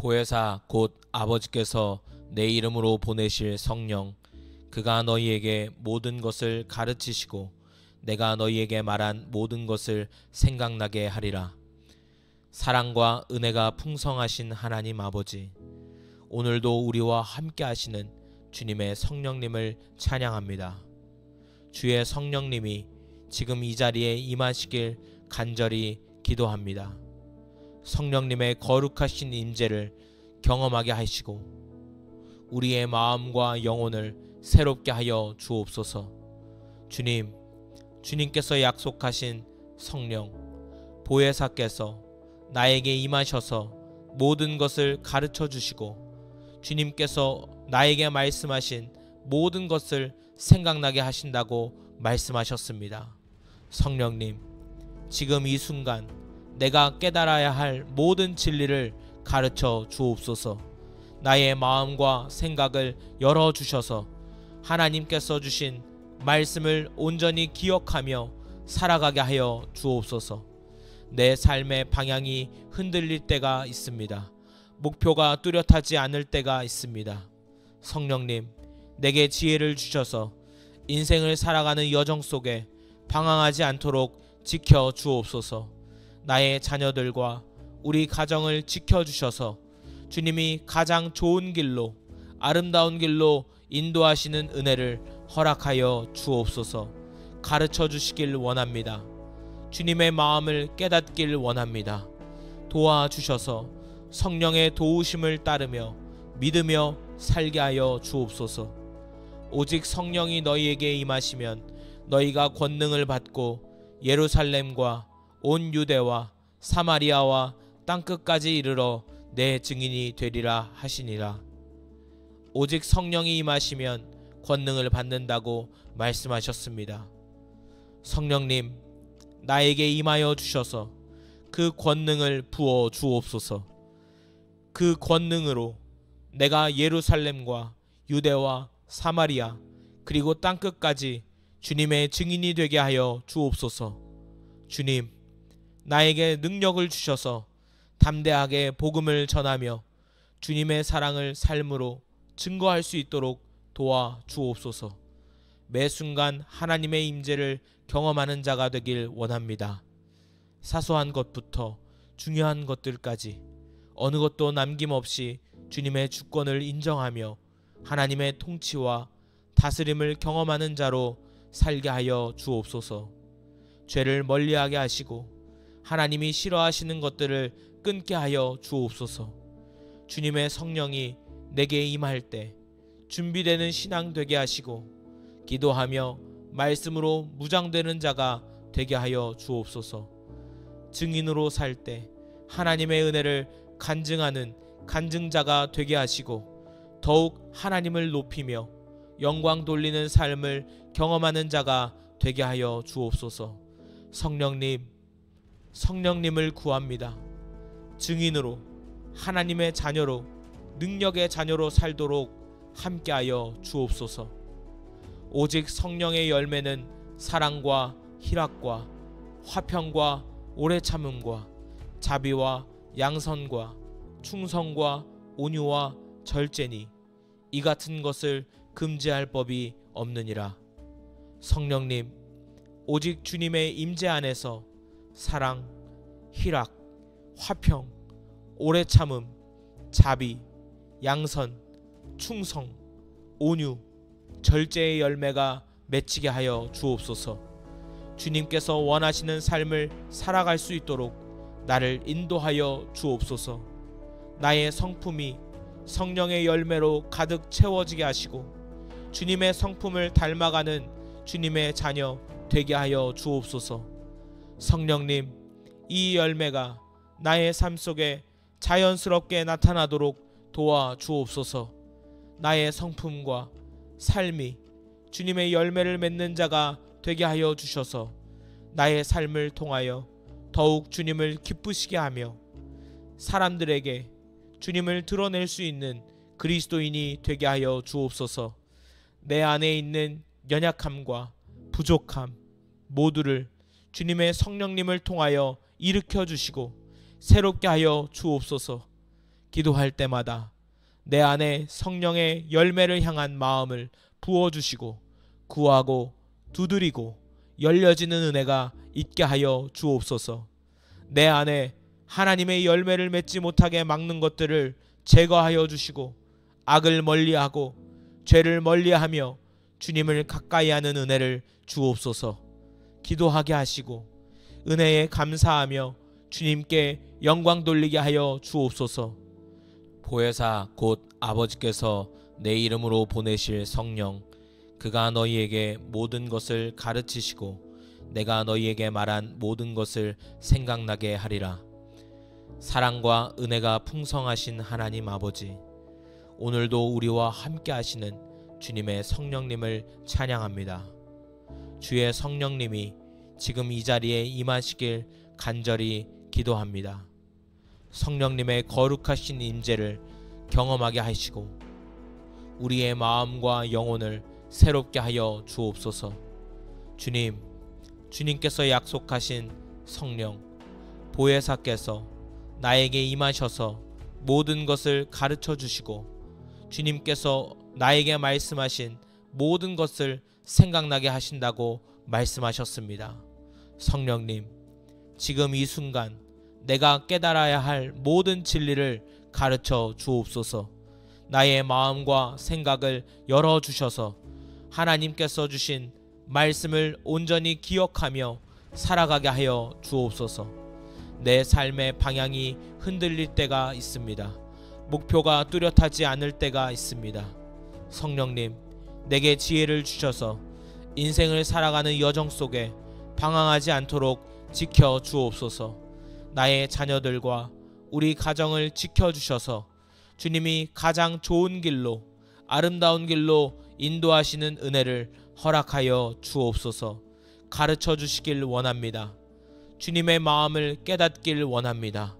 보혜사 곧 아버지께서 내 이름으로 보내실 성령, 그가 너희에게 모든 것을 가르치시고 내가 너희에게 말한 모든 것을 생각나게 하리라. 사랑과 은혜가 풍성하신 하나님 아버지, 오늘도 우리와 함께 하시는 주님의 성령님을 찬양합니다. 주의 성령님이 지금 이 자리에 임하시길 간절히 기도합니다. 성령님의 거룩하신 임재를 경험하게 하시고 우리의 마음과 영혼을 새롭게 하여 주옵소서. 주님, 주님께서 약속하신 성령, 보혜사께서 나에게 임하셔서 모든 것을 가르쳐 주시고 주님께서 나에게 말씀하신 모든 것을 생각나게 하신다고 말씀하셨습니다. 성령님, 지금 이 순간 내가 깨달아야 할 모든 진리를 가르쳐 주옵소서. 나의 마음과 생각을 열어주셔서 하나님께서 주신 말씀을 온전히 기억하며 살아가게 하여 주옵소서. 내 삶의 방향이 흔들릴 때가 있습니다. 목표가 뚜렷하지 않을 때가 있습니다. 성령님, 내게 지혜를 주셔서 인생을 살아가는 여정 속에 방황하지 않도록 지켜 주옵소서. 나의 자녀들과 우리 가정을 지켜주셔서 주님이 가장 좋은 길로, 아름다운 길로 인도하시는 은혜를 허락하여 주옵소서. 가르쳐 주시길 원합니다. 주님의 마음을 깨닫길 원합니다. 도와주셔서 성령의 도우심을 따르며 믿으며 살게 하여 주옵소서. 오직 성령이 너희에게 임하시면 너희가 권능을 받고 예루살렘과 온 유대와 사마리아와 땅끝까지 이르러 내 증인이 되리라 하시니라. 오직 성령이 임하시면 권능을 받는다고 말씀하셨습니다. 성령님, 나에게 임하여 주셔서 그 권능을 부어 주옵소서. 그 권능으로 내가 예루살렘과 유대와 사마리아 그리고 땅끝까지 주님의 증인이 되게 하여 주옵소서. 주님, 나에게 능력을 주셔서 담대하게 복음을 전하며 주님의 사랑을 삶으로 증거할 수 있도록 도와 주옵소서. 매 순간 하나님의 임재를 경험하는 자가 되길 원합니다. 사소한 것부터 중요한 것들까지 어느 것도 남김없이 주님의 주권을 인정하며 하나님의 통치와 다스림을 경험하는 자로 살게 하여 주옵소서. 죄를 멀리하게 하시고 하나님이 싫어하시는 것들을 끊게 하여 주옵소서. 주님의 성령이 내게 임할 때 준비되는 신앙 되게 하시고 기도하며 말씀으로 무장되는 자가 되게 하여 주옵소서. 증인으로 살 때 하나님의 은혜를 간증하는 간증자가 되게 하시고 더욱 하나님을 높이며 영광 돌리는 삶을 경험하는 자가 되게 하여 주옵소서. 성령님, 성령님을 구합니다. 증인으로, 하나님의 자녀로, 능력의 자녀로 살도록 함께하여 주옵소서. 오직 성령의 열매는 사랑과 희락과 화평과 오래 참음과 자비와 양선과 충성과 온유와 절제니 이 같은 것을 금지할 법이 없느니라. 성령님, 오직 주님의 임재 안에서 사랑, 희락, 화평, 오래 참음, 자비, 양선, 충성, 온유, 절제의 열매가 맺히게 하여 주옵소서. 주님께서 원하시는 삶을 살아갈 수 있도록 나를 인도하여 주옵소서. 나의 성품이 성령의 열매로 가득 채워지게 하시고 주님의 성품을 닮아가는 주님의 자녀 되게 하여 주옵소서. 성령님, 이 열매가 나의 삶 속에 자연스럽게 나타나도록 도와 주옵소서. 나의 성품과 삶이 주님의 열매를 맺는 자가 되게 하여 주셔서 나의 삶을 통하여 더욱 주님을 기쁘시게 하며 사람들에게 주님을 드러낼 수 있는 그리스도인이 되게 하여 주옵소서. 내 안에 있는 연약함과 부족함 모두를 주님의 성령님을 통하여 일으켜 주시고 새롭게 하여 주옵소서. 기도할 때마다 내 안에 성령의 열매를 향한 마음을 부어주시고 구하고 두드리고 열려지는 은혜가 있게 하여 주옵소서. 내 안에 하나님의 열매를 맺지 못하게 막는 것들을 제거하여 주시고 악을 멀리하고 죄를 멀리하며 주님을 가까이 하는 은혜를 주옵소서. 기도하게 하시고 은혜에 감사하며 주님께 영광 돌리게 하여 주옵소서. 보혜사 곧 아버지께서 내 이름으로 보내실 성령, 그가 너희에게 모든 것을 가르치시고 내가 너희에게 말한 모든 것을 생각나게 하리라. 사랑과 은혜가 풍성하신 하나님 아버지, 오늘도 우리와 함께 하시는 주님의 성령님을 찬양합니다. 주의 성령님이 지금 이 자리에 임하시길 간절히 기도합니다. 성령님의 거룩하신 임재를 경험하게 하시고 우리의 마음과 영혼을 새롭게 하여 주옵소서. 주님께서 약속하신 성령 보혜사께서 나에게 임하셔서 모든 것을 가르쳐 주시고 주님께서 나에게 말씀하신 모든 것을 생각나게 하신다고 말씀하셨습니다. 성령님, 지금 이 순간 내가 깨달아야 할 모든 진리를 가르쳐 주옵소서. 나의 마음과 생각을 열어주셔서 하나님께서 주신 말씀을 온전히 기억하며 살아가게 하여 주옵소서. 내 삶의 방향이 흔들릴 때가 있습니다. 목표가 뚜렷하지 않을 때가 있습니다. 성령님, 내게 지혜를 주셔서 인생을 살아가는 여정 속에 방황하지 않도록 지켜 주옵소서. 나의 자녀들과 우리 가정을 지켜주셔서 주님이 가장 좋은 길로, 아름다운 길로 인도하시는 은혜를 허락하여 주옵소서. 가르쳐 주시길 원합니다. 주님의 마음을 깨닫길 원합니다.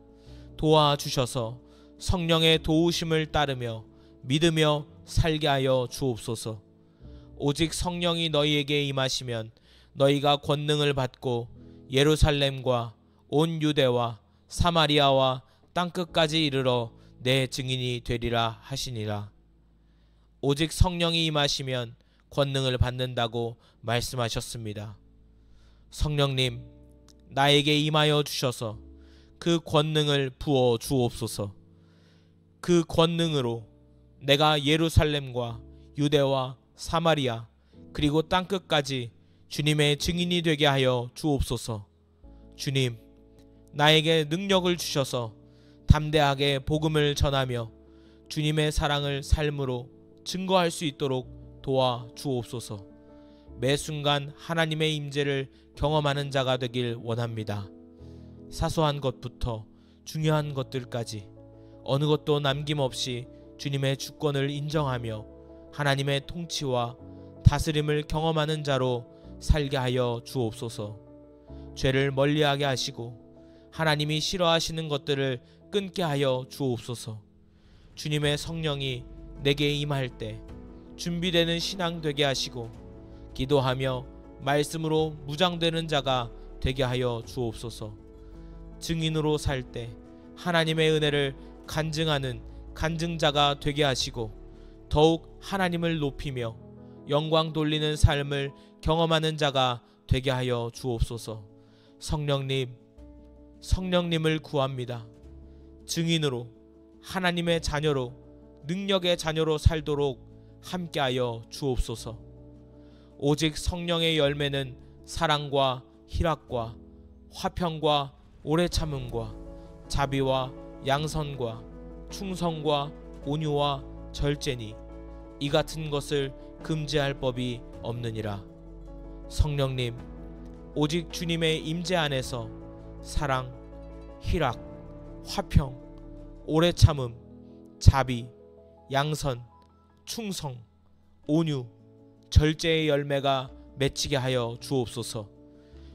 도와주셔서 성령의 도우심을 따르며 믿으며 살게 하여 주옵소서. 오직 성령이 너희에게 임하시면 너희가 권능을 받고 예루살렘과 온 유대와 사마리아와 땅끝까지 이르러 내 증인이 되리라 하시니라. 오직 성령이 임하시면 권능을 받는다고 말씀하셨습니다. 성령님, 나에게 임하여 주셔서 그 권능을 부어 주옵소서. 그 권능으로 내가 예루살렘과 유대와 사마리아 그리고 땅끝까지 주님의 증인이 되게 하여 주옵소서. 주님, 나에게 능력을 주셔서 담대하게 복음을 전하며 주님의 사랑을 삶으로 증거할 수 있도록 도와 주옵소서. 매 순간 하나님의 임재를 경험하는 자가 되길 원합니다. 사소한 것부터 중요한 것들까지 어느 것도 남김없이 주님의 주권을 인정하며 하나님의 통치와 다스림을 경험하는 자로 살게 하여 주옵소서. 죄를 멀리하게 하시고 하나님이 싫어하시는 것들을 끊게 하여 주옵소서. 주님의 성령이 내게 임할 때 준비되는 신앙 되게 하시고 기도하며 말씀으로 무장되는 자가 되게 하여 주옵소서. 증인으로 살 때 하나님의 은혜를 간증하는 간증자가 되게 하시고 더욱 하나님을 높이며 영광 돌리는 삶을 경험하는 자가 되게 하여 주옵소서. 성령님을 구합니다. 증인으로 하나님의 자녀로 능력의 자녀로 살도록 함께하여 주옵소서. 오직 성령의 열매는 사랑과 희락과 화평과 오래 참음과 자비와 양선과 충성과 온유와 절제니 이 같은 것을 금지할 법이 없느니라. 성령님, 오직 주님의 임재 안에서 사랑, 희락, 화평, 오래 참음, 자비, 양선, 충성, 온유, 절제의 열매가 맺히게 하여 주옵소서.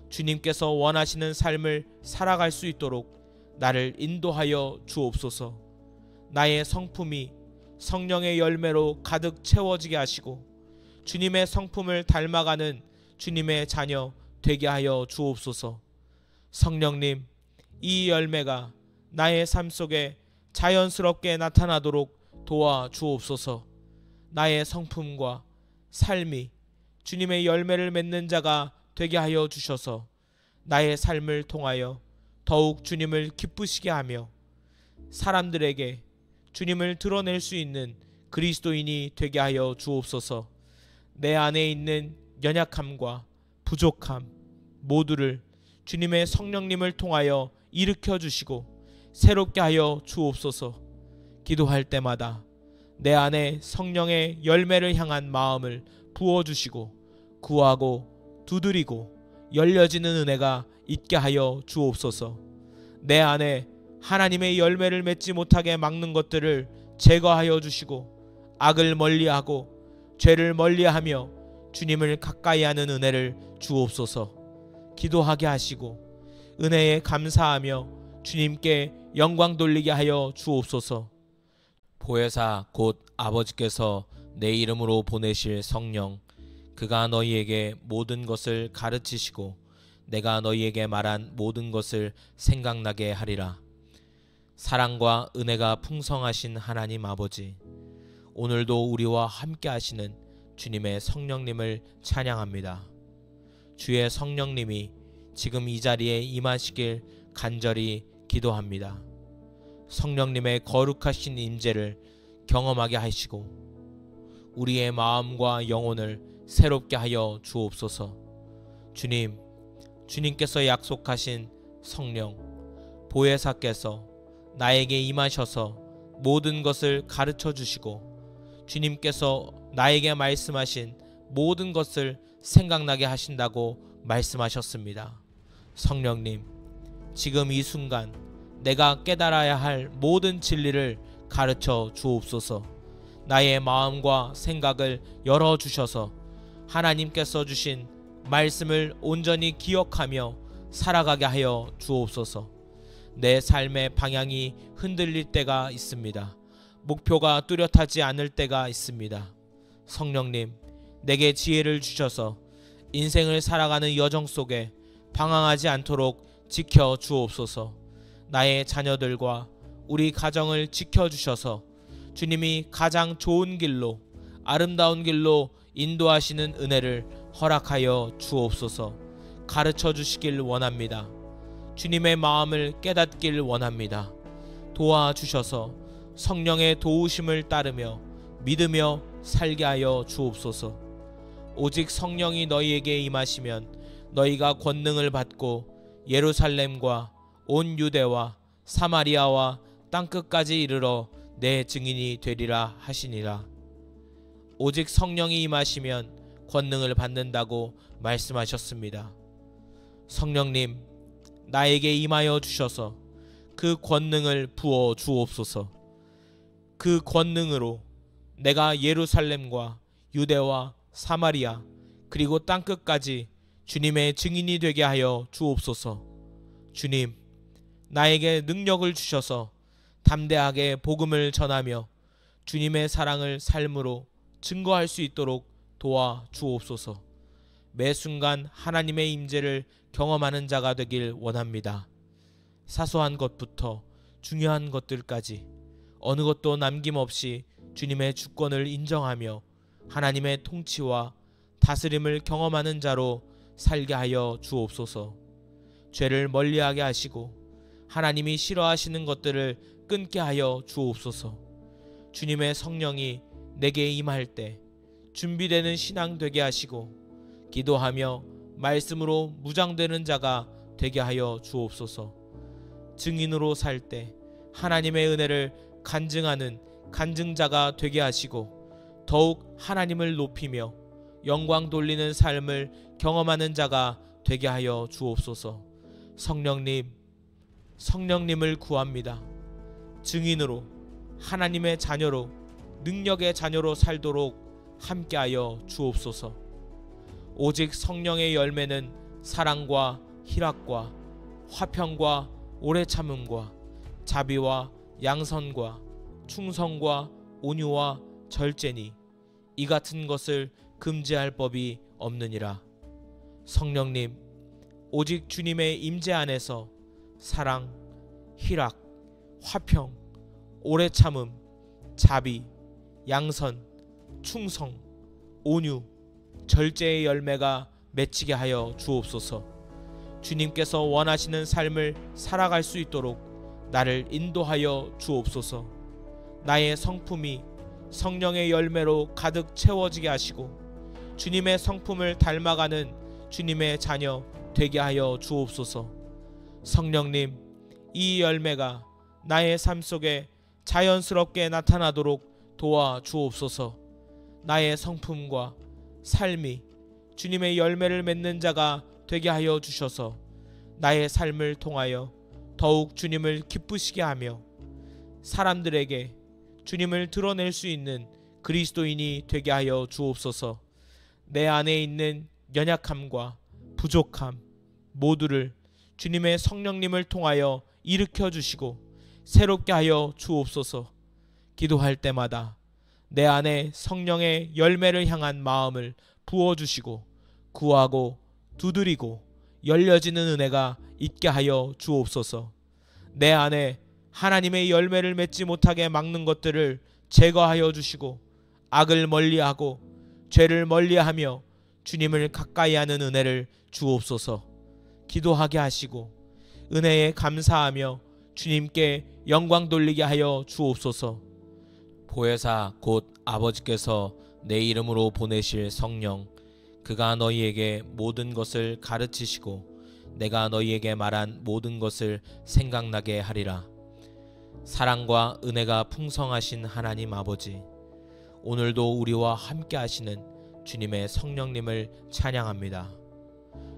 주님께서 원하시는 삶을 살아갈 수 있도록 나를 인도하여 주옵소서. 나의 성품이 성령의 열매로 가득 채워지게 하시고 주님의 성품을 닮아가는 주님의 자녀 되게 하여 주옵소서. 성령님, 이 열매가 나의 삶 속에 자연스럽게 나타나도록 도와주옵소서. 나의 성품과 삶이 주님의 열매를 맺는 자가 되게 하여 주셔서 나의 삶을 통하여 더욱 주님을 기쁘시게 하며 사람들에게 주님을 드러낼 수 있는 그리스도인이 되게 하여 주옵소서. 내 안에 있는 연약함과 부족함 모두를 주님의 성령님을 통하여 일으켜 주시고 새롭게 하여 주옵소서. 기도할 때마다 내 안에 성령의 열매를 향한 마음을 부어주시고 구하고 두드리고 열려지는 은혜가 있게 하여 주옵소서. 내 안에 하나님의 열매를 맺지 못하게 막는 것들을 제거하여 주시고 악을 멀리하고 죄를 멀리하며 주님을 가까이 하는 은혜를 주옵소서. 기도하게 하시고 은혜에 감사하며 주님께 영광 돌리게 하여 주옵소서. 보혜사 곧 아버지께서 내 이름으로 보내실 성령, 그가 너희에게 모든 것을 가르치시고 내가 너희에게 말한 모든 것을 생각나게 하리라. 사랑과 은혜가 풍성하신 하나님 아버지, 오늘도 우리와 함께 하시는 주님의 성령님을 찬양합니다. 주의 성령님이 지금 이 자리에 임하시길 간절히 기도합니다. 성령님의 거룩하신 임재를 경험하게 하시고 우리의 마음과 영혼을 새롭게 하여 주옵소서. 주님, 주님께서 약속하신 성령 보혜사께서 나에게 임하셔서 모든 것을 가르쳐 주시고 주님께서 나에게 말씀하신 모든 것을 생각나게 하신다고 말씀하셨습니다. 성령님, 지금 이 순간 내가 깨달아야 할 모든 진리를 가르쳐 주옵소서. 나의 마음과 생각을 열어주셔서 하나님께서 주신 말씀을 온전히 기억하며 살아가게 하여 주옵소서. 내 삶의 방향이 흔들릴 때가 있습니다. 목표가 뚜렷하지 않을 때가 있습니다. 성령님, 내게 지혜를 주셔서 인생을 살아가는 여정 속에 방황하지 않도록 지켜 주옵소서. 나의 자녀들과 우리 가정을 지켜주셔서 주님이 가장 좋은 길로 아름다운 길로 인도하시는 은혜를 허락하여 주옵소서. 가르쳐 주시길 원합니다. 주님의 마음을 깨닫길 원합니다. 도와주셔서 성령의 도우심을 따르며 믿으며 살게 하여 주옵소서. 오직 성령이 너희에게 임하시면 너희가 권능을 받고 예루살렘과 온 유대와 사마리아와 땅끝까지 이르러 내 증인이 되리라 하시니라. 오직 성령이 임하시면 권능을 받는다고 말씀하셨습니다. 성령님, 나에게 임하여 주셔서 그 권능을 부어 주옵소서. 그 권능으로 내가 예루살렘과 유대와 사마리아 그리고 땅끝까지 주님의 증인이 되게 하여 주옵소서. 주님, 나에게 능력을 주셔서 담대하게 복음을 전하며 주님의 사랑을 삶으로 증거할 수 있도록 도와 주옵소서. 매 순간 하나님의 임재를 경험하는 자가 되길 원합니다. 사소한 것부터 중요한 것들까지 어느 것도 남김없이 주님의 주권을 인정하며 하나님의 통치와 다스림을 경험하는 자로 살게 하여 주옵소서. 죄를 멀리하게 하시고 하나님이 싫어하시는 것들을 끊게 하여 주옵소서. 주님의 성령이 내게 임할 때 준비되는 신앙 되게 하시고 기도하며 말씀으로 무장되는 자가 되게 하여 주옵소서. 증인으로 살 때 하나님의 은혜를 간증하는 간증자가 되게 하시고 더욱 하나님을 높이며 영광 돌리는 삶을 경험하는 자가 되게 하여 주옵소서. 성령님, 성령님을 구합니다. 증인으로 하나님의 자녀로 능력의 자녀로 살도록 함께하여 주옵소서. 오직 성령의 열매는 사랑과 희락과 화평과 오래 참음과 자비와 양선과 충성과 온유와 절제니 이 같은 것을 금지할 법이 없느니라. 성령님, 오직 주님의 임재 안에서 사랑, 희락, 화평, 오래 참음, 자비, 양선, 충성, 온유, 절제의 열매가 맺히게 하여 주옵소서. 주님께서 원하시는 삶을 살아갈 수 있도록 나를 인도하여 주옵소서. 나의 성품이 성령의 열매로 가득 채워지게 하시고 주님의 성품을 닮아가는 주님의 자녀 되게 하여 주옵소서. 성령님, 이 열매가 나의 삶 속에 자연스럽게 나타나도록 도와 주옵소서. 나의 성품과 삶이 주님의 열매를 맺는 자가 되게 하여 주셔서 나의 삶을 통하여 더욱 주님을 기쁘시게 하며 사람들에게 주님을 드러낼 수 있는 그리스도인이 되게 하여 주옵소서. 내 안에 있는 연약함과 부족함 모두를 주님의 성령님을 통하여 일으켜 주시고 새롭게 하여 주옵소서. 기도할 때마다 내 안에 성령의 열매를 향한 마음을 부어주시고 구하고 두드리고 열려지는 은혜가 있게 하여 주옵소서. 내 안에 하나님의 열매를 맺지 못하게 막는 것들을 제거하여 주시고 악을 멀리하고 죄를 멀리하며 주님을 가까이 하는 은혜를 주옵소서. 기도하게 하시고 은혜에 감사하며 주님께 영광 돌리게 하여 주옵소서. 보혜사 곧 아버지께서 내 이름으로 보내실 성령, 그가 너희에게 모든 것을 가르치시고 내가 너희에게 말한 모든 것을 생각나게 하리라. 사랑과 은혜가 풍성하신 하나님 아버지, 오늘도 우리와 함께 하시는 주님의 성령님을 찬양합니다.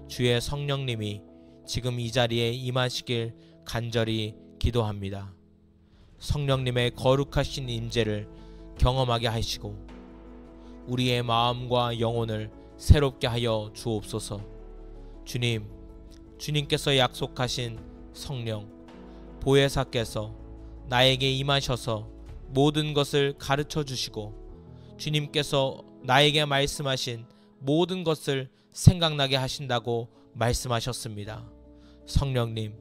주의 성령님이 지금 이 자리에 임하시길 간절히 기도합니다. 성령님의 거룩하신 임재를 경험하게 하시고 우리의 마음과 영혼을 새롭게 하여 주옵소서. 주님께서 약속하신 성령 보혜사께서 나에게 임하셔서 모든 것을 가르쳐 주시고 주님께서 나에게 말씀하신 모든 것을 생각나게 하신다고 말씀하셨습니다. 성령님,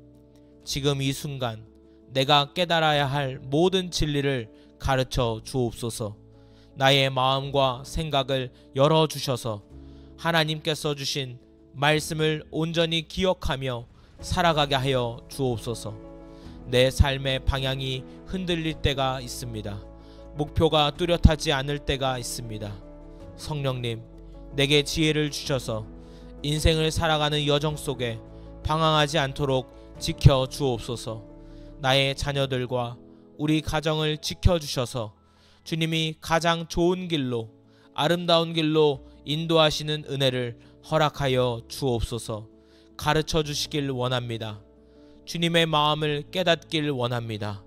지금 이 순간 내가 깨달아야 할 모든 진리를 가르쳐 주옵소서. 나의 마음과 생각을 열어주셔서 하나님께서 주신 말씀을 온전히 기억하며 살아가게 하여 주옵소서. 내 삶의 방향이 흔들릴 때가 있습니다. 목표가 뚜렷하지 않을 때가 있습니다. 성령님, 내게 지혜를 주셔서 인생을 살아가는 여정 속에 방황하지 않도록 지켜 주옵소서. 나의 자녀들과 우리 가정을 지켜주셔서 주님이 가장 좋은 길로 아름다운 길로 인도하시는 은혜를 허락하여 주옵소서. 가르쳐 주시길 원합니다. 주님의 마음을 깨닫길 원합니다.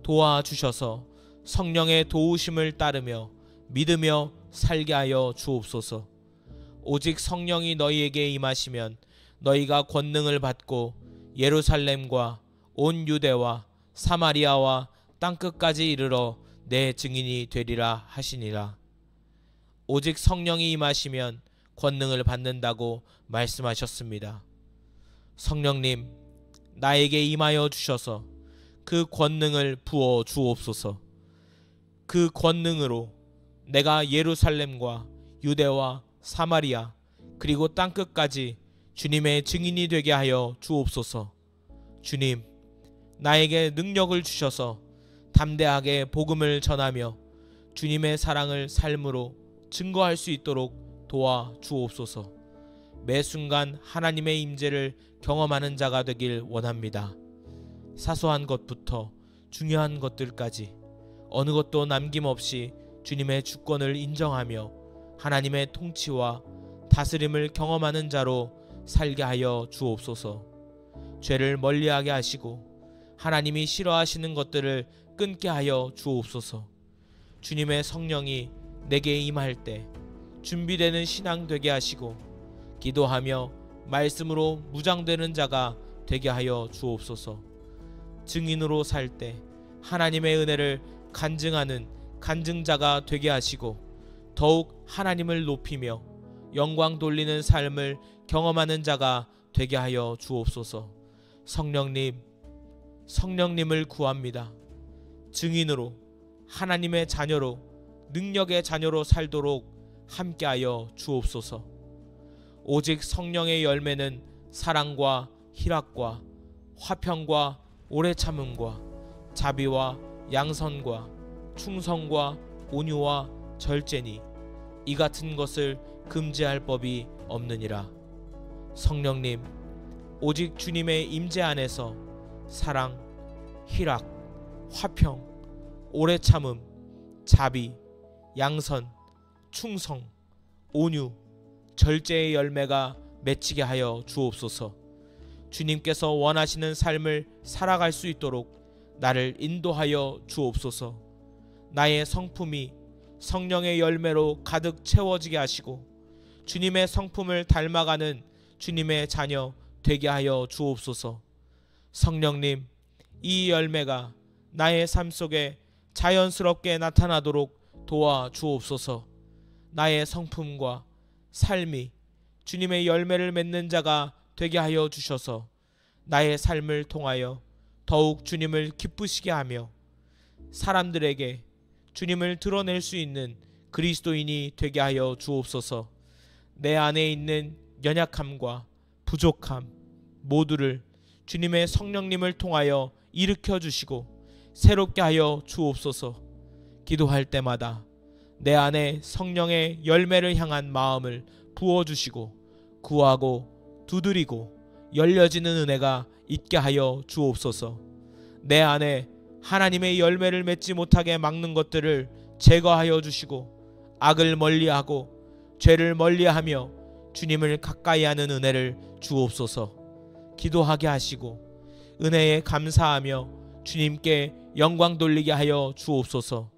도와주셔서 성령의 도우심을 따르며 믿으며 살게 하여 주옵소서. 오직 성령이 너희에게 임하시면 너희가 권능을 받고 예루살렘과 온 유대와 사마리아와 땅끝까지 이르러 내 증인이 되리라 하시니라. 오직 성령이 임하시면 권능을 받는다고 말씀하셨습니다. 성령님, 나에게 임하여 주셔서 그 권능을 부어 주옵소서. 그 권능으로 내가 예루살렘과 유대와 사마리아 그리고 땅끝까지 주님의 증인이 되게 하여 주옵소서. 주님, 나에게 능력을 주셔서 담대하게 복음을 전하며 주님의 사랑을 삶으로 증거할 수 있도록 도와 주옵소서. 매 순간 하나님의 임재를 경험하는 자가 되길 원합니다. 사소한 것부터 중요한 것들까지 어느 것도 남김없이 주님의 주권을 인정하며 하나님의 통치와 다스림을 경험하는 자로 살게 하여 주옵소서. 죄를 멀리하게 하시고 하나님이 싫어하시는 것들을 끊게 하여 주옵소서. 주님의 성령이 내게 임할 때 준비되는 신앙 되게 하시고 기도하며 말씀으로 무장되는 자가 되게 하여 주옵소서. 증인으로 살 때 하나님의 은혜를 간증하는 간증자가 되게 하시고 더욱 하나님을 높이며 영광 돌리는 삶을 경험하는 자가 되게 하여 주옵소서. 성령님을 구합니다. 증인으로, 하나님의 자녀로, 능력의 자녀로 살도록 함께하여 주옵소서. 오직 성령의 열매는 사랑과 희락과 화평과 오래 참음과 자비와 양선과 충성과 온유와 절제니 이 같은 것을 금지할 법이 없느니라. 성령님, 오직 주님의 임재 안에서 사랑, 희락, 화평, 오래 참음, 자비, 양선, 충성, 온유, 절제의 열매가 맺히게 하여 주옵소서. 주님께서 원하시는 삶을 살아갈 수 있도록 나를 인도하여 주옵소서. 나의 성품이 성령의 열매로 가득 채워지게 하시고 주님의 성품을 닮아가는 주님의 자녀 되게 하여 주옵소서. 성령님, 이 열매가 나의 삶 속에 자연스럽게 나타나도록 도와 주옵소서. 나의 성품과 삶이 주님의 열매를 맺는 자가 되게 하여 주셔서 나의 삶을 통하여 더욱 주님을 기쁘시게 하며 사람들에게 주님을 드러낼 수 있는 그리스도인이 되게 하여 주옵소서. 내 안에 있는 연약함과 부족함 모두를 주님의 성령님을 통하여 일으켜 주시고 새롭게 하여 주옵소서. 기도할 때마다 내 안에 성령의 열매를 향한 마음을 부어주시고 구하고 두드리고 열려지는 은혜가 있게 하여 주옵소서. 내 안에 하나님의 열매를 맺지 못하게 막는 것들을 제거하여 주시고 악을 멀리하고 죄를 멀리하며 주님을 가까이 하는 은혜를 주옵소서. 기도하게 하시고 은혜에 감사하며 주님께 영광 돌리게 하여 주옵소서.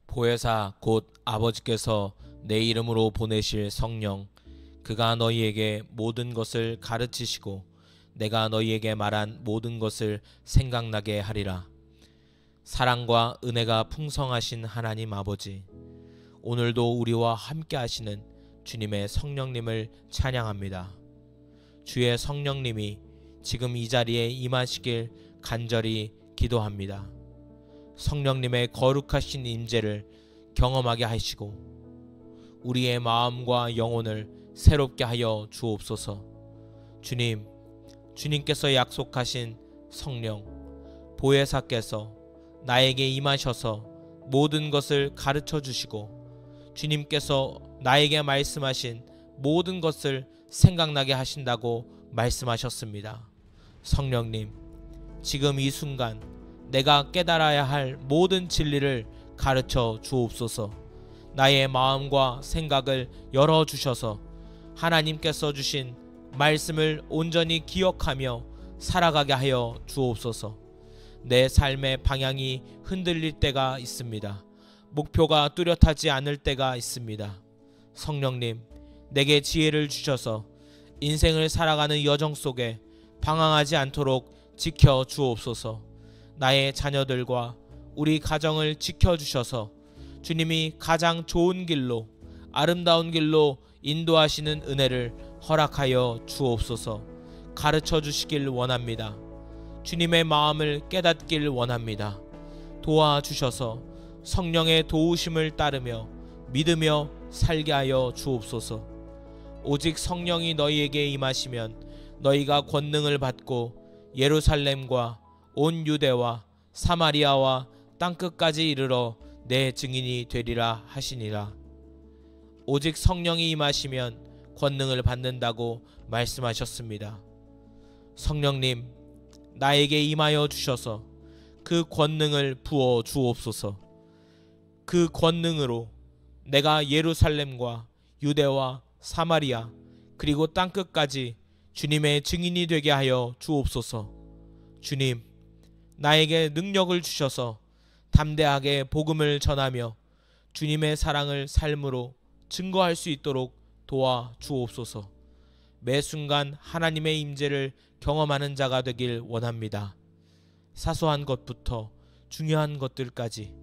보혜사 곧 아버지께서 내 이름으로 보내실 성령, 그가 너희에게 모든 것을 가르치시고 내가 너희에게 말한 모든 것을 생각나게 하리라. 사랑과 은혜가 풍성하신 하나님 아버지, 오늘도 우리와 함께 하시는 주님의 성령님을 찬양합니다. 주의 성령님이 지금 이 자리에 임하시길 간절히 기도합니다. 성령님의 거룩하신 임재를 경험하게 하시고 우리의 마음과 영혼을 새롭게 하여 주옵소서. 주님, 주님께서 약속하신 성령 보혜사께서 나에게 임하셔서 모든 것을 가르쳐 주시고 주님께서 나에게 말씀하신 모든 것을 생각나게 하신다고 말씀하셨습니다. 성령님, 지금 이 순간 내가 깨달아야 할 모든 진리를 가르쳐 주옵소서. 나의 마음과 생각을 열어주셔서 하나님께서 주신 말씀을 온전히 기억하며 살아가게 하여 주옵소서. 내 삶의 방향이 흔들릴 때가 있습니다. 목표가 뚜렷하지 않을 때가 있습니다. 성령님, 내게 지혜를 주셔서 인생을 살아가는 여정 속에 방황하지 않도록 지켜 주옵소서. 나의 자녀들과 우리 가정을 지켜주셔서 주님이 가장 좋은 길로, 아름다운 길로 인도하시는 은혜를 허락하여 주옵소서. 가르쳐 주시길 원합니다. 주님의 마음을 깨닫길 원합니다. 도와주셔서 성령의 도우심을 따르며 믿으며 살게 하여 주옵소서. 오직 성령이 너희에게 임하시면 너희가 권능을 받고 예루살렘과 온 유대와 사마리아와 땅끝까지 이르러 내 증인이 되리라 하시니라. 오직 성령이 임하시면 권능을 받는다고 말씀하셨습니다. 성령님, 나에게 임하여 주셔서 그 권능을 부어 주옵소서. 그 권능으로 내가 예루살렘과 유대와 사마리아 그리고 땅끝까지 주님의 증인이 되게 하여 주옵소서. 주님, 나에게 능력을 주셔서 담대하게 복음을 전하며 주님의 사랑을 삶으로 증거할 수 있도록 도와 주옵소서. 매 순간 하나님의 임재를 경험하는 자가 되길 원합니다. 사소한 것부터 중요한 것들까지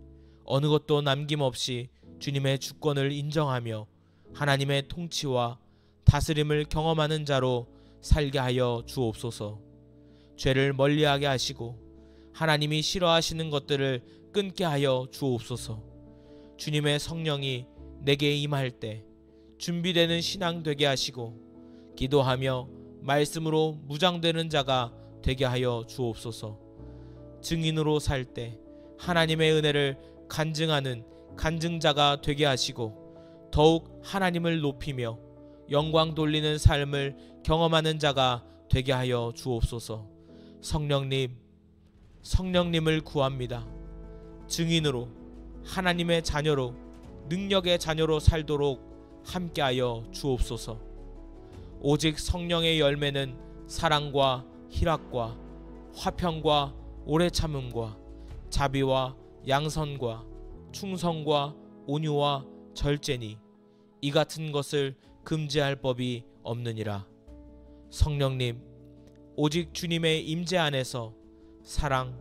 어느 것도 남김없이 주님의 주권을 인정하며 하나님의 통치와 다스림을 경험하는 자로 살게 하여 주옵소서. 죄를 멀리하게 하시고 하나님이 싫어하시는 것들을 끊게 하여 주옵소서. 주님의 성령이 내게 임할 때 준비되는 신앙 되게 하시고 기도하며 말씀으로 무장되는 자가 되게 하여 주옵소서. 증인으로 살 때 하나님의 은혜를 간증하는 간증자가 되게 하시고 더욱 하나님을 높이며 영광 돌리는 삶을 경험하는 자가 되게 하여 주옵소서. 성령님을 구합니다. 증인으로 하나님의 자녀로 능력의 자녀로 살도록 함께하여 주옵소서. 오직 성령의 열매는 사랑과 희락과 화평과 오래 참음과 자비와 양선과 충성과 온유와 절제니 이 같은 것을 금지할 법이 없느니라. 성령님, 오직 주님의 임재 안에서 사랑,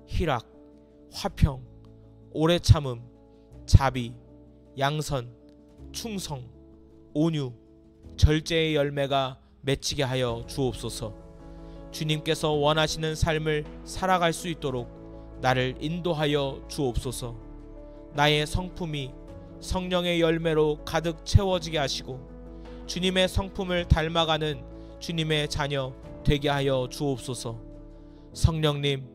희락, 화평, 오래 참음, 자비, 양선, 충성, 온유, 절제의 열매가 맺히게 하여 주옵소서. 주님께서 원하시는 삶을 살아갈 수 있도록 나를 인도하여 주옵소서. 나의 성품이 성령의 열매로 가득 채워지게 하시고 주님의 성품을 닮아가는 주님의 자녀 되게 하여 주옵소서. 성령님,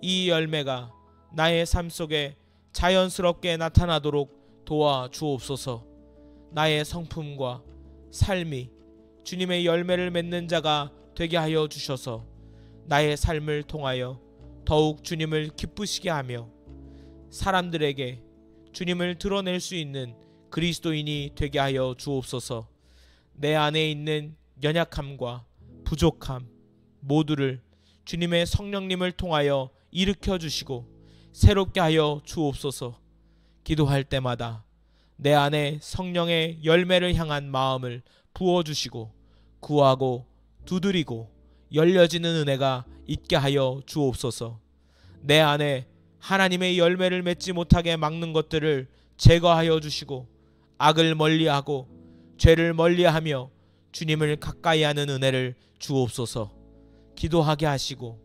이 열매가 나의 삶 속에 자연스럽게 나타나도록 도와 주옵소서. 나의 성품과 삶이 주님의 열매를 맺는 자가 되게 하여 주셔서 나의 삶을 통하여 더욱 주님을 기쁘시게 하며 사람들에게 주님을 드러낼 수 있는 그리스도인이 되게 하여 주옵소서. 내 안에 있는 연약함과 부족함 모두를 주님의 성령님을 통하여 일으켜 주시고 새롭게 하여 주옵소서. 기도할 때마다 내 안에 성령의 열매를 향한 마음을 부어주시고 구하고 두드리고 열려지는 은혜가 있게 하여 주옵소서. 내 안에 하나님의 열매를 맺지 못하게 막는 것들을 제거하여 주시고 악을 멀리하고 죄를 멀리하며 주님을 가까이 하는 은혜를 주옵소서. 기도하게 하시고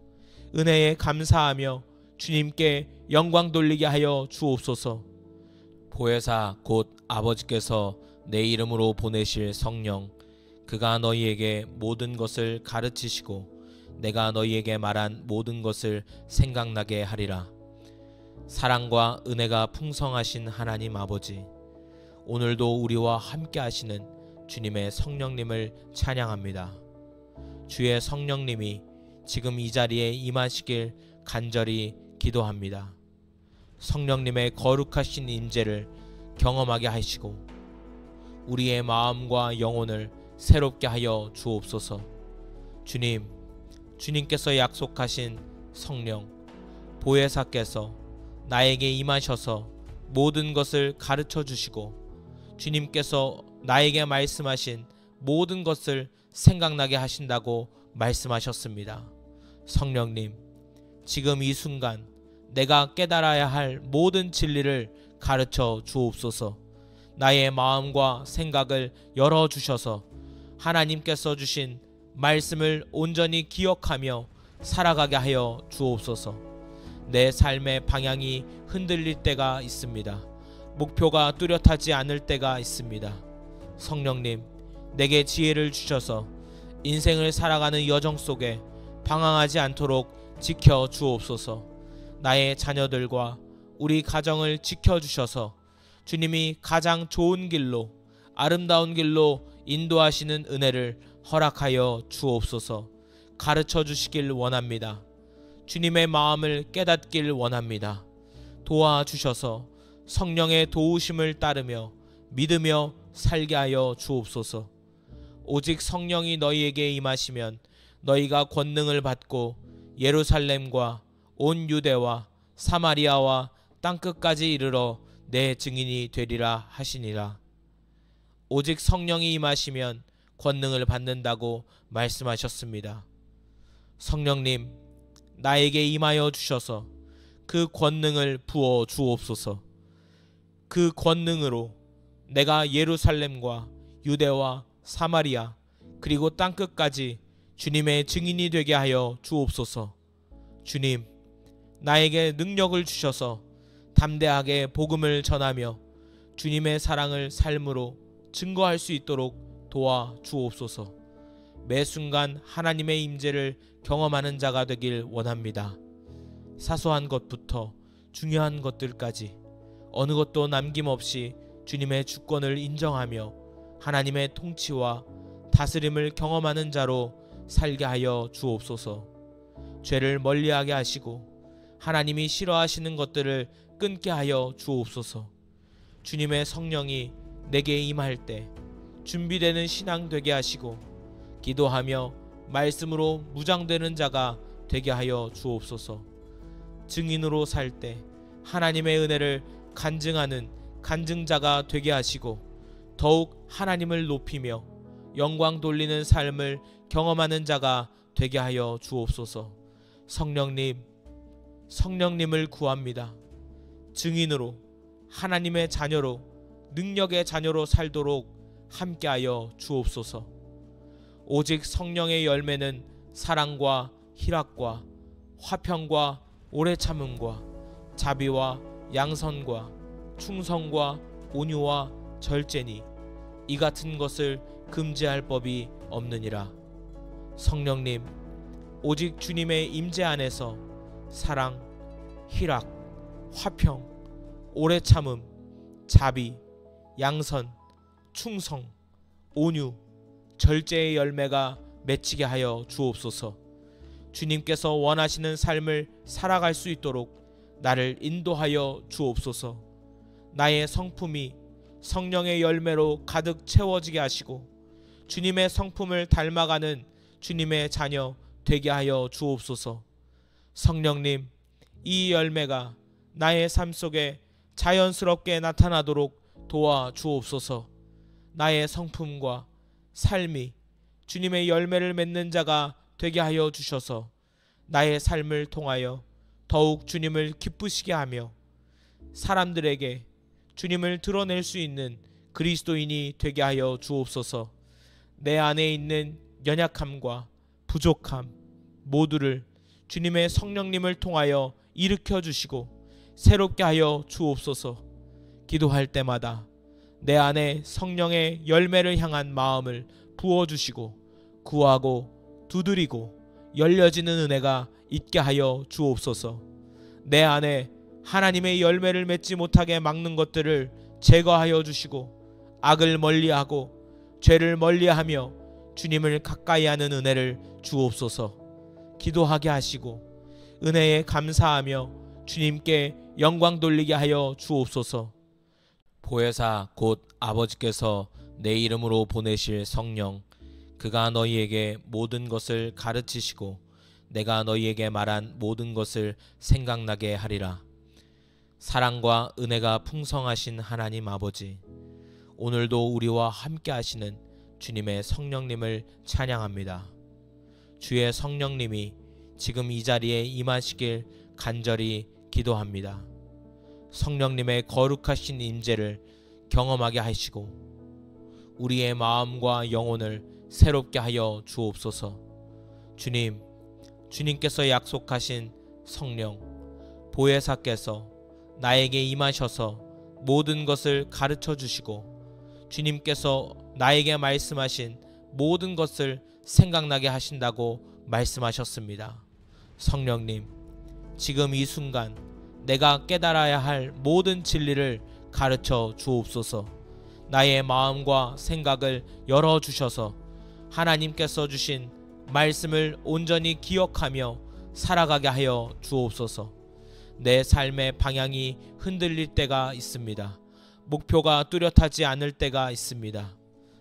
은혜에 감사하며 주님께 영광 돌리게 하여 주옵소서. 보혜사 곧 아버지께서 내 이름으로 보내실 성령, 그가 너희에게 모든 것을 가르치시고 내가 너희에게 말한 모든 것을 생각나게 하리라. 사랑과 은혜가 풍성하신 하나님 아버지, 오늘도 우리와 함께 하시는 주님의 성령님을 찬양합니다. 주의 성령님이 지금 이 자리에 임하시길 간절히 기도합니다. 성령님의 거룩하신 임재를 경험하게 하시고 우리의 마음과 영혼을 새롭게 하여 주옵소서. 주님께서 약속하신 성령 보혜사께서 나에게 임하셔서 모든 것을 가르쳐 주시고 주님께서 나에게 말씀하신 모든 것을 생각나게 하신다고 말씀하셨습니다. 성령님, 지금 이 순간 내가 깨달아야 할 모든 진리를 가르쳐 주옵소서. 나의 마음과 생각을 열어주셔서 하나님께서 주신 말씀을 온전히 기억하며 살아가게 하여 주옵소서. 내 삶의 방향이 흔들릴 때가 있습니다. 목표가 뚜렷하지 않을 때가 있습니다. 성령님, 내게 지혜를 주셔서 인생을 살아가는 여정 속에 방황하지 않도록 지켜 주옵소서. 나의 자녀들과 우리 가정을 지켜주셔서 주님이 가장 좋은 길로 아름다운 길로 인도하시는 은혜를 허락하여 주옵소서. 가르쳐 주시길 원합니다. 주님의 마음을 깨닫길 원합니다. 도와주셔서 성령의 도우심을 따르며 믿으며 살게 하여 주옵소서. 오직 성령이 너희에게 임하시면 너희가 권능을 받고 예루살렘과 온 유대와 사마리아와 땅끝까지 이르러 내 증인이 되리라 하시니라. 오직 성령이 임하시면 권능을 받는다고 말씀하셨습니다. 성령님, 나에게 임하여 주셔서 그 권능을 부어 주옵소서. 그 권능으로 내가 예루살렘과 유대와 사마리아 그리고 땅끝까지 주님의 증인이 되게 하여 주옵소서. 주님, 나에게 능력을 주셔서 담대하게 복음을 전하며 주님의 사랑을 삶으로 증거할 수 있도록 도와 주옵소서. 매 순간 하나님의 임재를 경험하는 자가 되길 원합니다. 사소한 것부터 중요한 것들까지 어느 것도 남김없이 주님의 주권을 인정하며 하나님의 통치와 다스림을 경험하는 자로 살게 하여 주옵소서. 죄를 멀리하게 하시고 하나님이 싫어하시는 것들을 끊게 하여 주옵소서. 주님의 성령이 내게 임할 때 준비되는 신앙 되게 하시고 기도하며 말씀으로 무장되는 자가 되게 하여 주옵소서. 증인으로 살 때 하나님의 은혜를 간증하는 간증자가 되게 하시고 더욱 하나님을 높이며 영광 돌리는 삶을 경험하는 자가 되게 하여 주옵소서. 성령님을 구합니다. 증인으로 하나님의 자녀로 능력의 자녀로 살도록 함께하여 주옵소서. 오직 성령의 열매는 사랑과 희락과 화평과 오래 참음과 자비와 양선과 충성과 온유와 절제니 이 같은 것을 금지할 법이 없느니라. 성령님, 오직 주님의 임재 안에서 사랑, 희락, 화평, 오래 참음, 자비, 양선, 충성, 온유, 절제의 열매가 맺히게 하여 주옵소서. 주님께서 원하시는 삶을 살아갈 수 있도록 나를 인도하여 주옵소서. 나의 성품이 성령의 열매로 가득 채워지게 하시고 주님의 성품을 닮아가는 주님의 자녀 되게 하여 주옵소서. 성령님, 이 열매가 나의 삶 속에 자연스럽게 나타나도록 도와 주옵소서. 나의 성품과 삶이 주님의 열매를 맺는 자가 되게 하여 주셔서 나의 삶을 통하여 더욱 주님을 기쁘시게 하며 사람들에게 주님을 드러낼 수 있는 그리스도인이 되게 하여 주옵소서. 내 안에 있는 연약함과 부족함 모두를 주님의 성령님을 통하여 일으켜 주시고 새롭게 하여 주옵소서. 기도할 때마다 내 안에 성령의 열매를 향한 마음을 부어주시고 구하고 두드리고 열려지는 은혜가 있게 하여 주옵소서. 내 안에 하나님의 열매를 맺지 못하게 막는 것들을 제거하여 주시고 악을 멀리하고 죄를 멀리하며 주님을 가까이 하는 은혜를 주옵소서. 기도하게 하시고 은혜에 감사하며 주님께 영광 돌리게 하여 주옵소서. 보혜사 곧 아버지께서 내 이름으로 보내실 성령, 그가 너희에게 모든 것을 가르치시고 내가 너희에게 말한 모든 것을 생각나게 하리라. 사랑과 은혜가 풍성하신 하나님 아버지, 오늘도 우리와 함께 하시는 주님의 성령님을 찬양합니다. 주의 성령님이 지금 이 자리에 임하시길 간절히 기도합니다. 성령님의 거룩하신 임재를 경험하게 하시고 우리의 마음과 영혼을 새롭게 하여 주옵소서. 주님께서 약속하신 성령 보혜사께서 나에게 임하셔서 모든 것을 가르쳐 주시고 주님께서 나에게 말씀하신 모든 것을 생각나게 하신다고 말씀하셨습니다. 성령님, 지금 이 순간 내가 깨달아야 할 모든 진리를 가르쳐 주옵소서. 나의 마음과 생각을 열어주셔서 하나님께서 주신 말씀을 온전히 기억하며 살아가게 하여 주옵소서. 내 삶의 방향이 흔들릴 때가 있습니다. 목표가 뚜렷하지 않을 때가 있습니다.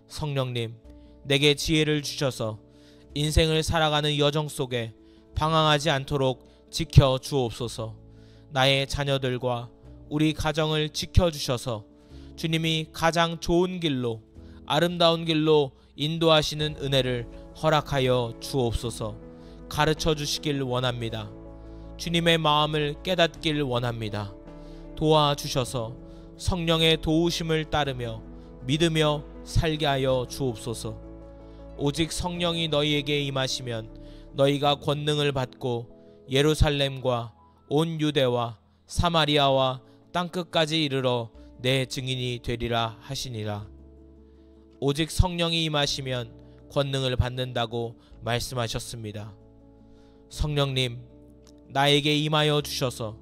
성령님, 내게 지혜를 주셔서 인생을 살아가는 여정 속에 방황하지 않도록 지켜 주옵소서. 나의 자녀들과 우리 가정을 지켜주셔서 주님이 가장 좋은 길로 아름다운 길로 인도하시는 은혜를 허락하여 주옵소서. 가르쳐 주시길 원합니다. 주님의 마음을 깨닫길 원합니다. 도와주셔서 성령의 도우심을 따르며 믿으며 살게 하여 주옵소서. 오직 성령이 너희에게 임하시면 너희가 권능을 받고 예루살렘과 온 유대와 사마리아와 땅끝까지 이르러 내 증인이 되리라 하시니라. 오직 성령이 임하시면 권능을 받는다고 말씀하셨습니다. 성령님, 나에게 임하여 주셔서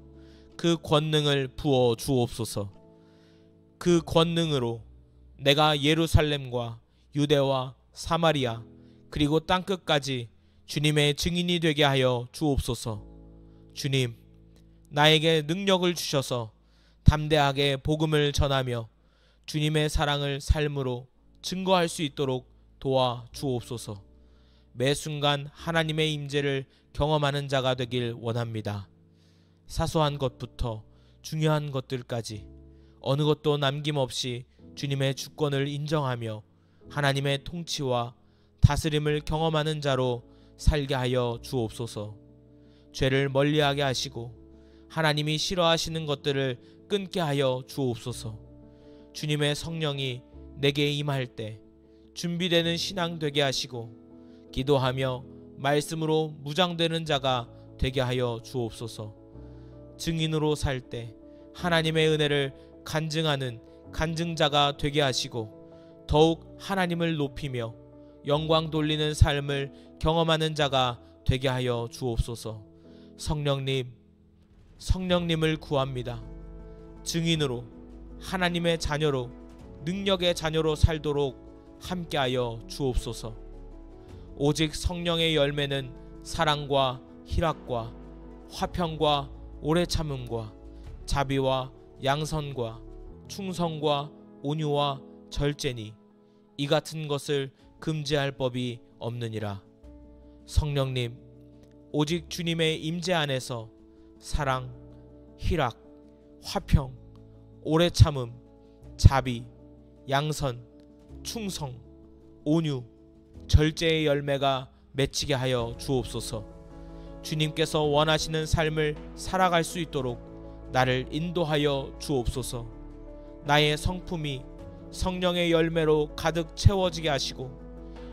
그 권능을 부어 주옵소서. 그 권능으로 내가 예루살렘과 유대와 사마리아 그리고 땅끝까지 주님의 증인이 되게 하여 주옵소서. 주님, 나에게 능력을 주셔서 담대하게 복음을 전하며 주님의 사랑을 삶으로 증거할 수 있도록 도와 주옵소서. 매 순간 하나님의 임재를 경험하는 자가 되길 원합니다. 사소한 것부터 중요한 것들까지 어느 것도 남김없이 주님의 주권을 인정하며 하나님의 통치와 다스림을 경험하는 자로 살게 하여 주옵소서. 죄를 멀리하게 하시고 하나님이 싫어하시는 것들을 끊게 하여 주옵소서. 주님의 성령이 내게 임할 때 준비되는 신앙 되게 하시고 기도하며 말씀으로 무장되는 자가 되게 하여 주옵소서. 증인으로 살 때 하나님의 은혜를 간증하는 간증자가 되게 하시고 더욱 하나님을 높이며 영광 돌리는 삶을 경험하는 자가 되게 하여 주옵소서. 성령님, 성령님을 구합니다. 증인으로 하나님의 자녀로 능력의 자녀로 살도록 함께하여 주옵소서. 오직 성령의 열매는 사랑과 희락과 화평과 오래 참음과 자비와 양선과 충성과 온유와 절제니 이 같은 것을 금지할 법이 없느니라. 성령님, 오직 주님의 임재 안에서 사랑, 희락, 화평, 오래 참음, 자비, 양선, 충성, 온유, 절제의 열매가 맺히게 하여 주옵소서. 주님께서 원하시는 삶을 살아갈 수 있도록 나를 인도하여 주옵소서. 나의 성품이 성령의 열매로 가득 채워지게 하시고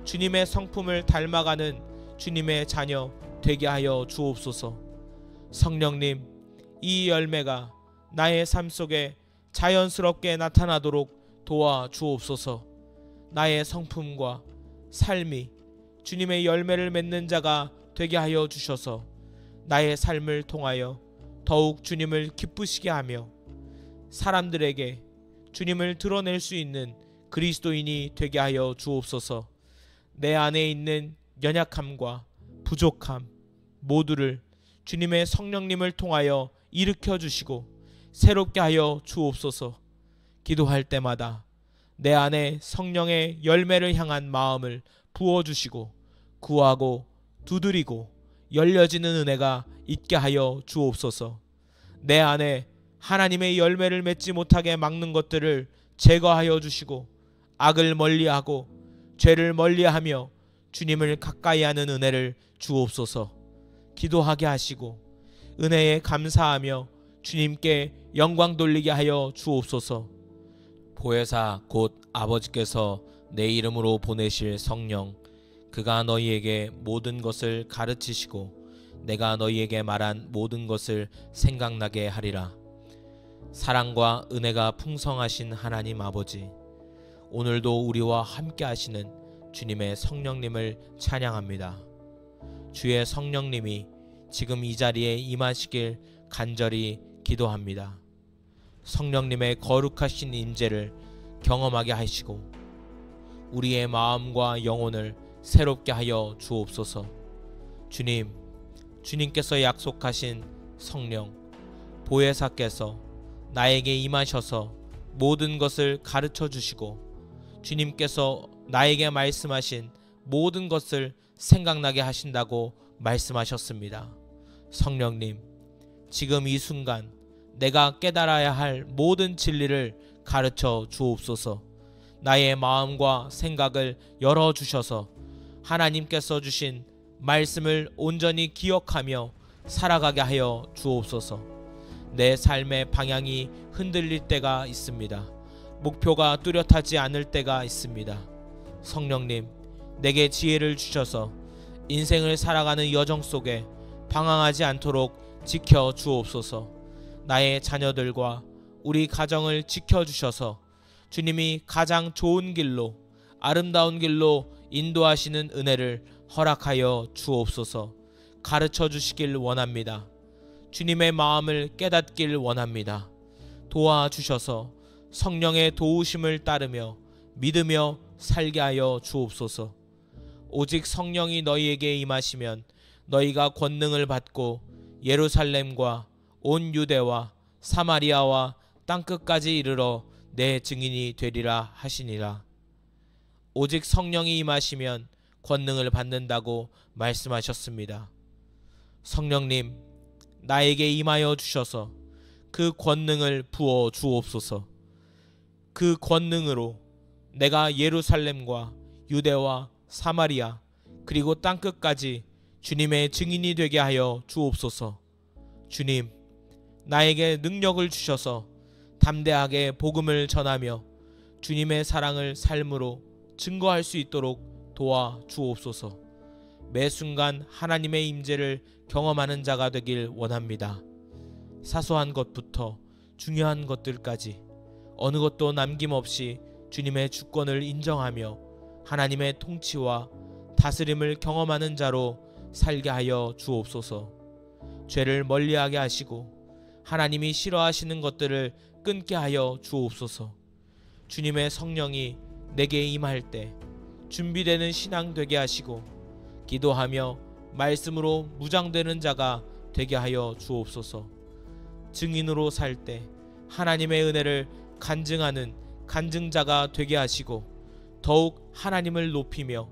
주님의 성품을 닮아가는 주님의 자녀 되게 하여 주옵소서. 성령님, 이 열매가 나의 삶 속에 자연스럽게 나타나도록 도와 주옵소서. 나의 성품과 삶이 주님의 열매를 맺는 자가 되게 하여 주셔서 나의 삶을 통하여 더욱 주님을 기쁘시게 하며 사람들에게 주님을 드러낼 수 있는 그리스도인이 되게 하여 주옵소서. 내 안에 있는 연약함과 부족함 모두를 주님의 성령님을 통하여 일으켜 주시고 새롭게 하여 주옵소서. 기도할 때마다 내 안에 성령의 열매를 향한 마음을 부어주시고 구하고 두드리고 열려지는 은혜가 있게 하여 주옵소서. 내 안에 하나님의 열매를 맺지 못하게 막는 것들을 제거하여 주시고 악을 멀리하고 죄를 멀리하며 주님을 가까이 하는 은혜를 주옵소서. 기도하게 하시고 은혜에 감사하며 주님께 영광 돌리게 하여 주옵소서. 보혜사 곧 아버지께서 내 이름으로 보내실 성령, 그가 너희에게 모든 것을 가르치시고 내가 너희에게 말한 모든 것을 생각나게 하리라. 사랑과 은혜가 풍성하신 하나님 아버지, 오늘도 우리와 함께 하시는 주님의 성령님을 찬양합니다. 주의 성령님이 지금 이 자리에 임하시길 간절히 기도합니다. 성령님의 거룩하신 임재를 경험하게 하시고 우리의 마음과 영혼을 새롭게 하여 주옵소서. 주님, 주님께서 약속하신 성령 보혜사께서 나에게 임하셔서 모든 것을 가르쳐 주시고 주님께서 나에게 말씀하신 모든 것을 생각나게 하신다고 말씀하셨습니다. 성령님, 지금 이 순간 내가 깨달아야 할 모든 진리를 가르쳐 주옵소서. 나의 마음과 생각을 열어주셔서 하나님께서 주신 말씀을 온전히 기억하며 살아가게 하여 주옵소서. 내 삶의 방향이 흔들릴 때가 있습니다. 목표가 뚜렷하지 않을 때가 있습니다. 성령님, 내게 지혜를 주셔서 인생을 살아가는 여정 속에 방황하지 않도록 지켜 주옵소서. 나의 자녀들과 우리 가정을 지켜주셔서 주님이 가장 좋은 길로, 아름다운 길로 인도하시는 은혜를 허락하여 주옵소서. 가르쳐 주시길 원합니다. 주님의 마음을 깨닫길 원합니다. 도와주셔서 성령의 도우심을 따르며 믿으며 살게 하여 주옵소서. 오직 성령이 너희에게 임하시면 너희가 권능을 받고 예루살렘과 온 유대와 사마리아와 땅끝까지 이르러 내 증인이 되리라 하시니라. 오직 성령이 임하시면 권능을 받는다고 말씀하셨습니다. 성령님, 나에게 임하여 주셔서 그 권능을 부어 주옵소서. 그 권능으로 내가 예루살렘과 유대와 사마리아 그리고 땅끝까지 주님의 증인이 되게 하여 주옵소서. 주님, 나에게 능력을 주셔서 담대하게 복음을 전하며 주님의 사랑을 삶으로 증거할 수 있도록 도와 주옵소서. 매 순간 하나님의 임재를 경험하는 자가 되길 원합니다. 사소한 것부터 중요한 것들까지 어느 것도 남김없이 주님의 주권을 인정하며 하나님의 통치와 다스림을 경험하는 자로 살게 하여 주옵소서. 죄를 멀리하게 하시고 하나님이 싫어하시는 것들을 끊게 하여 주옵소서. 주님의 성령이 내게 임할 때 준비되는 신앙 되게 하시고 기도하며 말씀으로 무장되는 자가 되게 하여 주옵소서. 증인으로 살 때 하나님의 은혜를 간증하는 간증자가 되게 하시고 더욱 하나님을 높이며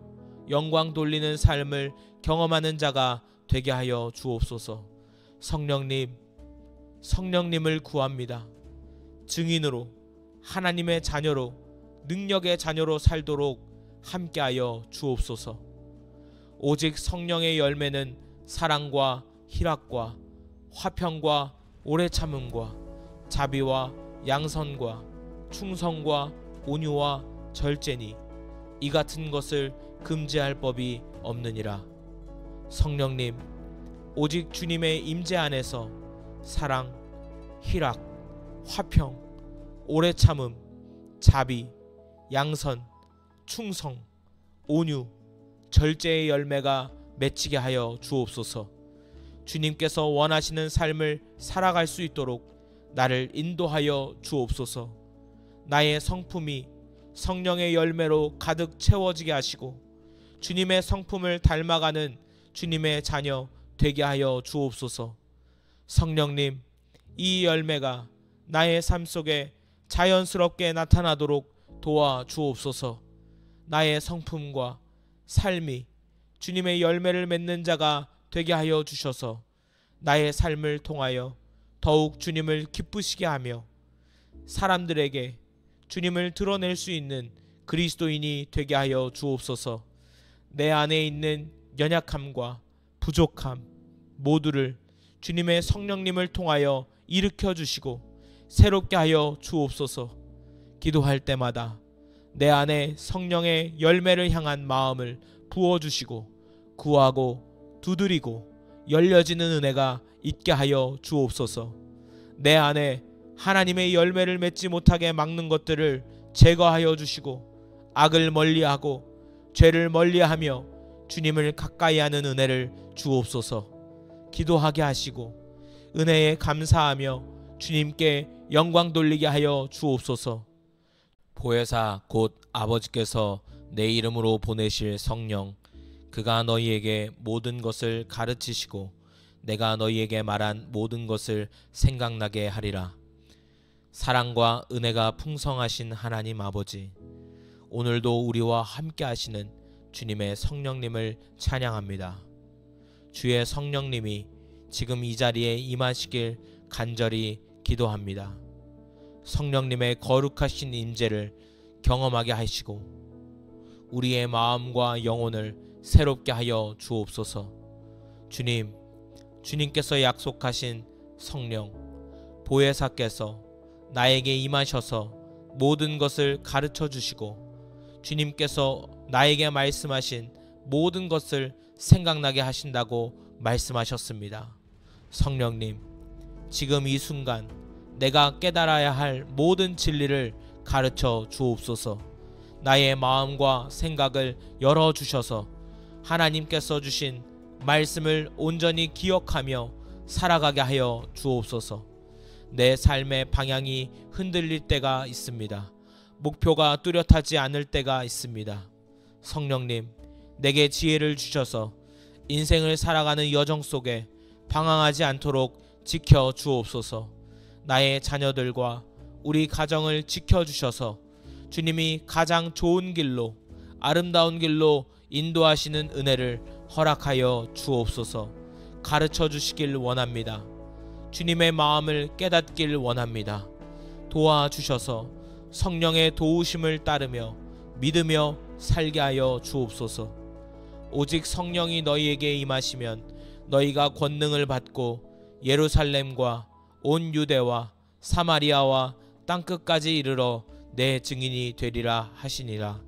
영광 돌리는 삶을 경험하는 자가 되게 하여 주옵소서. 성령님을 구합니다. 증인으로, 하나님의 자녀로, 능력의 자녀로 살도록 함께하여 주옵소서. 오직 성령의 열매는 사랑과 희락과 화평과 오래 참음과 자비와 양선과 충성과 온유와 절제니 이 같은 것을 금지할 법이 없느니라. 성령님, 오직 주님의 임재 안에서 사랑, 희락, 화평, 오래 참음, 자비, 양선, 충성, 온유, 절제의 열매가 맺히게 하여 주옵소서. 주님께서 원하시는 삶을 살아갈 수 있도록 나를 인도하여 주옵소서. 나의 성품이 성령의 열매로 가득 채워지게 하시고 주님의 성품을 닮아가는 주님의 자녀 되게 하여 주옵소서. 성령님, 이 열매가 나의 삶 속에 자연스럽게 나타나도록 도와 주옵소서. 나의 성품과 삶이 주님의 열매를 맺는 자가 되게 하여 주셔서 나의 삶을 통하여 더욱 주님을 기쁘시게 하며 사람들에게 주님을 드러낼 수 있는 그리스도인이 되게 하여 주옵소서. 내 안에 있는 연약함과 부족함 모두를 주님의 성령님을 통하여 일으켜 주시고 새롭게 하여 주옵소서. 기도할 때마다 내 안에 성령의 열매를 향한 마음을 부어주시고 구하고 두드리고 열려지는 은혜가 있게 하여 주옵소서. 내 안에 하나님의 열매를 맺지 못하게 막는 것들을 제거하여 주시고 악을 멀리하고 죄를 멀리하며 주님을 가까이 하는 은혜를 주옵소서. 기도하게 하시고 은혜에 감사하며 주님께 영광 돌리게 하여 주옵소서. 보혜사 곧 아버지께서 내 이름으로 보내실 성령, 그가 너희에게 모든 것을 가르치시고 내가 너희에게 말한 모든 것을 생각나게 하리라. 사랑과 은혜가 풍성하신 하나님 아버지, 오늘도 우리와 함께 하시는 주님의 성령님을 찬양합니다. 주의 성령님이 지금 이 자리에 임하시길 간절히 기도합니다. 성령님의 거룩하신 임재를 경험하게 하시고 우리의 마음과 영혼을 새롭게 하여 주옵소서. 주님께서 약속하신 성령 보혜사께서 나에게 임하셔서 모든 것을 가르쳐 주시고 주님께서 나에게 말씀하신 모든 것을 생각나게 하신다고 말씀하셨습니다. 성령님, 지금 이 순간 내가 깨달아야 할 모든 진리를 가르쳐 주옵소서. 나의 마음과 생각을 열어주셔서 하나님께서 주신 말씀을 온전히 기억하며 살아가게 하여 주옵소서. 내 삶의 방향이 흔들릴 때가 있습니다. 목표가 뚜렷하지 않을 때가 있습니다. 성령님, 내게 지혜를 주셔서 인생을 살아가는 여정 속에 방황하지 않도록 지켜 주옵소서. 나의 자녀들과 우리 가정을 지켜주셔서 주님이 가장 좋은 길로, 아름다운 길로 인도하시는 은혜를 허락하여 주옵소서. 가르쳐 주시길 원합니다. 주님의 마음을 깨닫길 원합니다. 도와주셔서 성령의 도우심을 따르며 믿으며 살게 하여 주옵소서. 오직 성령이 너희에게 임하시면 너희가 권능을 받고 예루살렘과 온 유대와 사마리아와 땅끝까지 이르러 내 증인이 되리라 하시니라.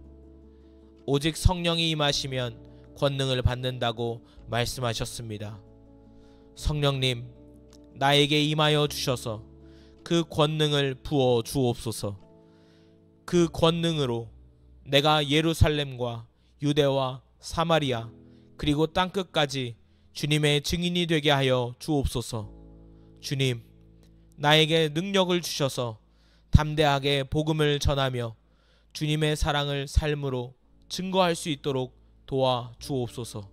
오직 성령이 임하시면 권능을 받는다고 말씀하셨습니다. 성령님, 나에게 임하여 주셔서 그 권능을 부어 주옵소서. 그 권능으로 내가 예루살렘과 유대와 사마리아 그리고 땅끝까지 주님의 증인이 되게 하여 주옵소서. 주님, 나에게 능력을 주셔서 담대하게 복음을 전하며 주님의 사랑을 삶으로 증거할 수 있도록 도와 주옵소서.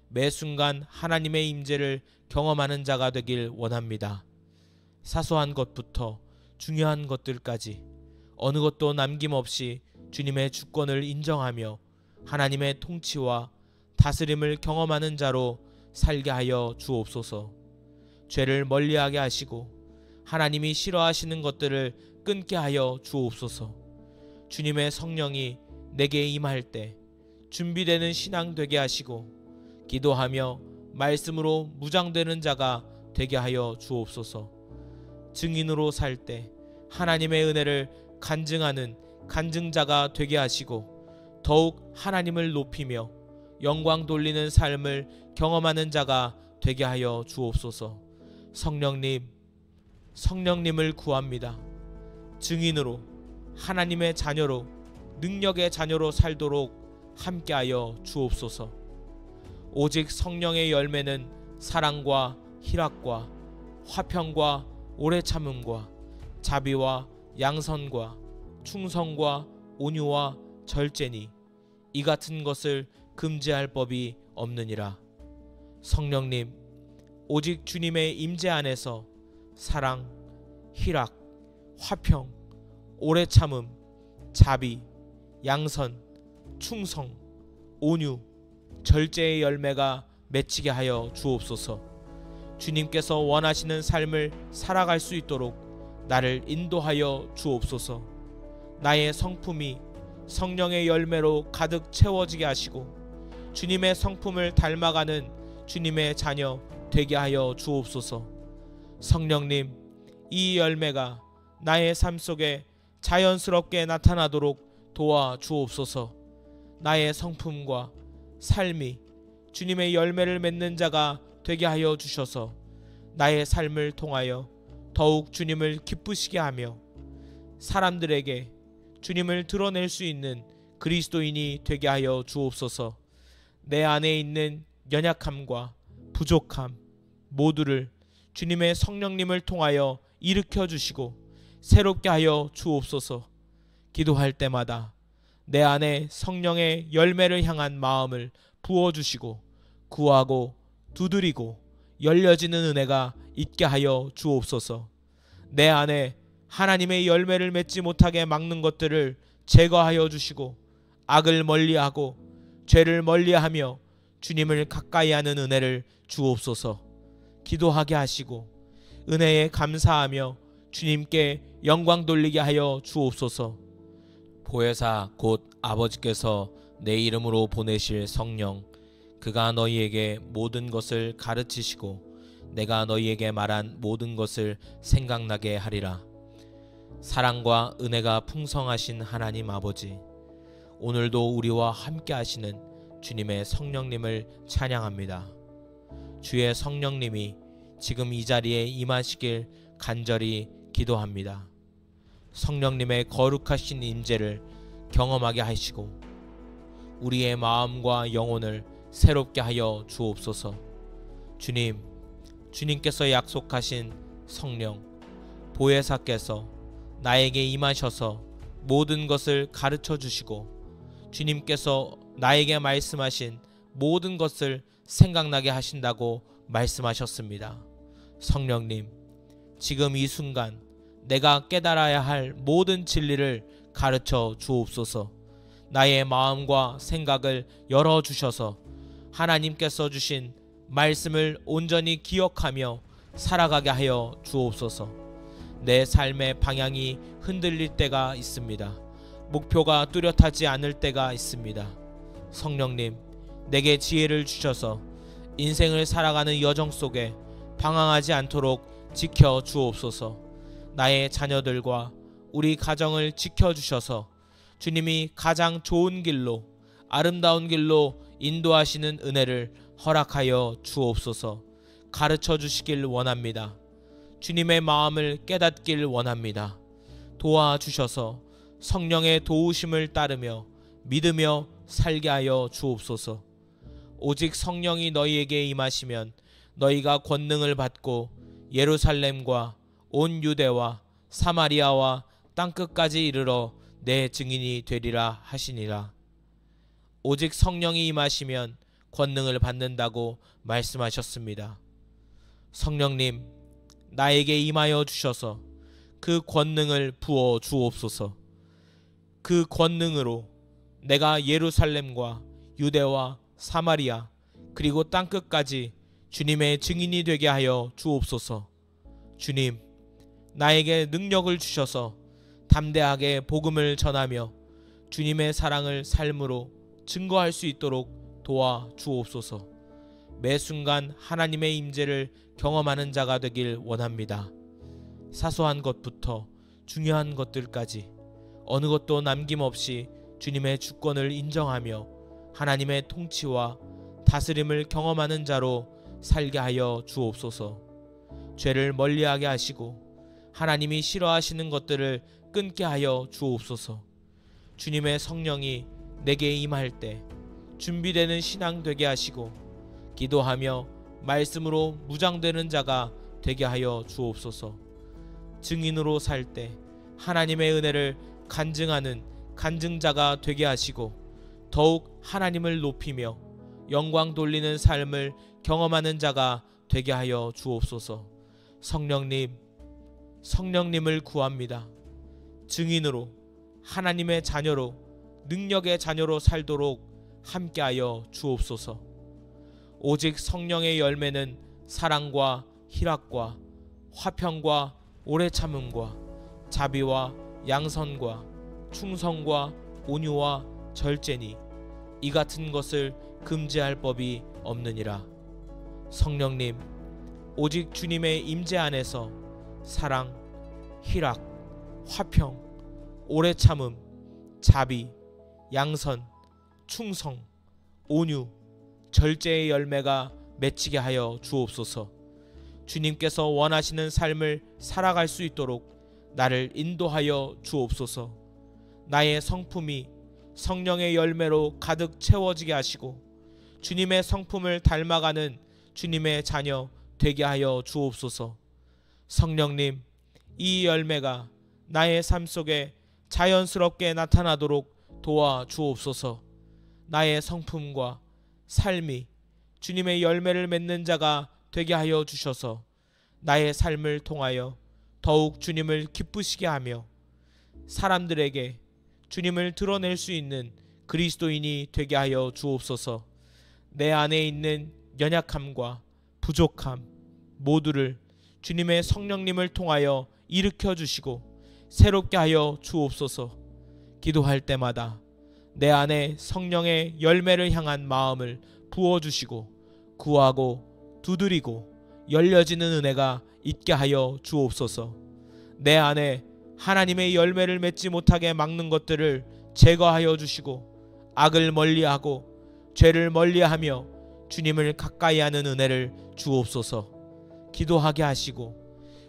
매 순간 하나님의 임재를 경험하는 자가 되길 원합니다. 사소한 것부터 중요한 것들까지 어느 것도 남김없이 주님의 주권을 인정하며 하나님의 통치와 다스림을 경험하는 자로 살게 하여 주옵소서. 죄를 멀리하게 하시고 하나님이 싫어하시는 것들을 끊게 하여 주옵소서. 주님의 성령이 내게 임할 때 준비되는 신앙 되게 하시고 기도하며 말씀으로 무장되는 자가 되게 하여 주옵소서. 증인으로 살 때 하나님의 은혜를 간증하는 간증자가 되게 하시고 더욱 하나님을 높이며 영광 돌리는 삶을 경험하는 자가 되게 하여 주옵소서. 성령님, 성령님을 구합니다. 증인으로 하나님의 자녀로 능력의 자녀로 살도록 함께하여 주옵소서. 오직 성령의 열매는 사랑과 희락과 화평과 오래 참음과 자비와 양선과 충성과 온유와 절제니 이 같은 것을 금지할 법이 없느니라. 성령님, 오직 주님의 임재 안에서 사랑, 희락, 화평, 오래 참음, 자비, 양선, 충성, 온유, 절제의 열매가 맺히게 하여 주옵소서. 주님께서 원하시는 삶을 살아갈 수 있도록 나를 인도하여 주옵소서. 나의 성품이 성령의 열매로 가득 채워지게 하시고 주님의 성품을 닮아가는 주님의 자녀 되게 하여 주옵소서. 성령님, 이 열매가 나의 삶 속에 자연스럽게 나타나도록 도와 주옵소서. 나의 성품과 삶이 주님의 열매를 맺는 자가 되게 하여 주셔서 나의 삶을 통하여 더욱 주님을 기쁘시게 하며 사람들에게 주님을 드러낼 수 있는 그리스도인이 되게 하여 주옵소서. 내 안에 있는 연약함과 부족함 모두를 주님의 성령님을 통하여 일으켜 주시고 새롭게 하여 주옵소서. 기도할 때마다 내 안에 성령의 열매를 향한 마음을 부어주시고 구하고 두드리고 열려지는 은혜가 있게 하여 주옵소서. 내 안에 하나님의 열매를 맺지 못하게 막는 것들을 제거하여 주시고 악을 멀리하고 죄를 멀리하며 주님을 가까이 하는 은혜를 주옵소서. 기도하게 하시고 은혜에 감사하며 주님께 영광 돌리게 하여 주옵소서. 보혜사 곧 아버지께서 내 이름으로 보내실 성령, 그가 너희에게 모든 것을 가르치시고 내가 너희에게 말한 모든 것을 생각나게 하리라. 사랑과 은혜가 풍성하신 하나님 아버지, 오늘도 우리와 함께 하시는 주님의 성령님을 찬양합니다. 주의 성령님이 지금 이 자리에 임하시길 간절히 기도합니다. 성령님의 거룩하신 임재를 경험하게 하시고 우리의 마음과 영혼을 새롭게 하여 주옵소서. 주님, 주님께서 약속하신 성령 보혜사께서 나에게 임하셔서 모든 것을 가르쳐 주시고 주님께서 나에게 말씀하신 모든 것을 생각나게 하신다고 말씀하셨습니다. 성령님, 지금 이 순간 내가 깨달아야 할 모든 진리를 가르쳐 주옵소서. 나의 마음과 생각을 열어주셔서 하나님께서 주신 말씀을 온전히 기억하며 살아가게 하여 주옵소서. 내 삶의 방향이 흔들릴 때가 있습니다. 목표가 뚜렷하지 않을 때가 있습니다. 성령님, 내게 지혜를 주셔서 인생을 살아가는 여정 속에 방황하지 않도록 지켜 주옵소서. 나의 자녀들과 우리 가정을 지켜주셔서 주님이 가장 좋은 길로, 아름다운 길로 인도하시는 은혜를 허락하여 주옵소서. 가르쳐 주시길 원합니다. 주님의 마음을 깨닫길 원합니다. 도와주셔서 성령의 도우심을 따르며 믿으며 살게 하여 주옵소서. 오직 성령이 너희에게 임하시면 너희가 권능을 받고 예루살렘과 온 유대와 사마리아와 땅끝까지 이르러 내 증인이 되리라 하시니라. 오직 성령이 임하시면 권능을 받는다고 말씀하셨습니다. 성령님, 나에게 임하여 주셔서 그 권능을 부어 주옵소서. 그 권능으로 내가 예루살렘과 유대와 사마리아 그리고 땅끝까지 주님의 증인이 되게 하여 주옵소서. 주님, 나에게 능력을 주셔서 담대하게 복음을 전하며 주님의 사랑을 삶으로 증거할 수 있도록 도와 주옵소서. 매 순간 하나님의 임재를 경험하는 자가 되길 원합니다. 사소한 것부터 중요한 것들까지 어느 것도 남김없이 주님의 주권을 인정하며 하나님의 통치와 다스림을 경험하는 자로 살게 하여 주옵소서. 죄를 멀리하게 하시고 하나님이 싫어하시는 것들을 끊게 하여 주옵소서. 주님의 성령이 내게 임할 때 준비되는 신앙 되게 하시고 기도하며 말씀으로 무장되는 자가 되게 하여 주옵소서. 증인으로 살 때 하나님의 은혜를 간증하는 간증자가 되게 하시고 더욱 하나님을 높이며 영광 돌리는 삶을 경험하는 자가 되게 하여 주옵소서. 성령님, 성령님을 구합니다. 증인으로, 하나님의 자녀로, 능력의 자녀로 살도록 함께하여 주옵소서. 오직 성령의 열매는 사랑과 희락과 화평과 오래 참음과 자비와 양선과 충성과 온유와 절제니 이 같은 것을 금지할 법이 없느니라. 성령님, 오직 주님의 임재 안에서 사랑, 희락, 화평, 오래 참음, 자비, 양선, 충성, 온유, 절제의 열매가 맺히게 하여 주옵소서. 주님께서 원하시는 삶을 살아갈 수 있도록 나를 인도하여 주옵소서. 나의 성품이 성령의 열매로 가득 채워지게 하시고 주님의 성품을 닮아가는 주님의 자녀 되게 하여 주옵소서. 성령님, 이 열매가 나의 삶 속에 자연스럽게 나타나도록 도와 주옵소서. 나의 성품과 삶이 주님의 열매를 맺는 자가 되게 하여 주셔서 나의 삶을 통하여 더욱 주님을 기쁘시게 하며 사람들에게 주님을 드러낼 수 있는 그리스도인이 되게 하여 주옵소서. 내 안에 있는 연약함과 부족함 모두를 주님의 성령님을 통하여 일으켜 주시고 새롭게 하여 주옵소서. 기도할 때마다 내 안에 성령의 열매를 향한 마음을 부어주시고 구하고 두드리고 열려지는 은혜가 있게 하여 주옵소서. 내 안에 하나님의 열매를 맺지 못하게 막는 것들을 제거하여 주시고 악을 멀리하고 죄를 멀리하며 주님을 가까이 하는 은혜를 주옵소서. 기도하게 하시고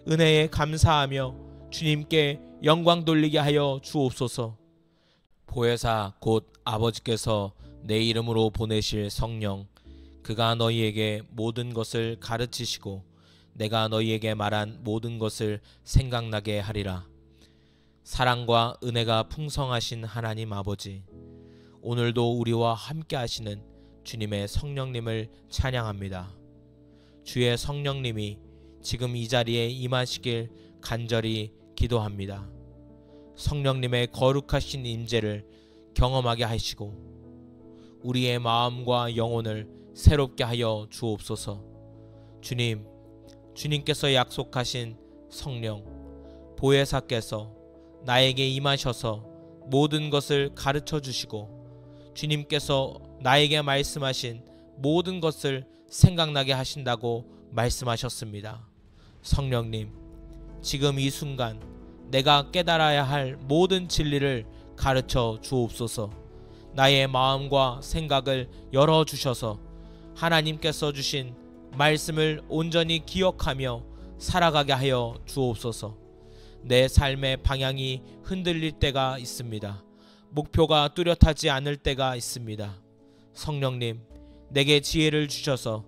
은혜에 감사하며 주님께 영광 돌리게 하여 주옵소서. 보혜사 곧 아버지께서 내 이름으로 보내실 성령, 그가 너희에게 모든 것을 가르치시고 내가 너희에게 말한 모든 것을 생각나게 하리라. 사랑과 은혜가 풍성하신 하나님 아버지, 오늘도 우리와 함께 하시는 주님의 성령님을 찬양합니다. 주의 성령님이 지금 이 자리에 임하시길 간절히 기도합니다. 성령님의 거룩하신 임재를 경험하게 하시고 우리의 마음과 영혼을 새롭게 하여 주옵소서. 주님, 주님께서 약속하신 성령 보혜사께서 나에게 임하셔서 모든 것을 가르쳐 주시고 주님께서 나에게 말씀하신 모든 것을 생각나게 하신다고 말씀하셨습니다. 성령님, 지금 이 순간 내가 깨달아야 할 모든 진리를 가르쳐 주옵소서. 나의 마음과 생각을 열어주셔서 하나님께서 주신 말씀을 온전히 기억하며 살아가게 하여 주옵소서. 내 삶의 방향이 흔들릴 때가 있습니다. 목표가 뚜렷하지 않을 때가 있습니다. 성령님, 내게 지혜를 주셔서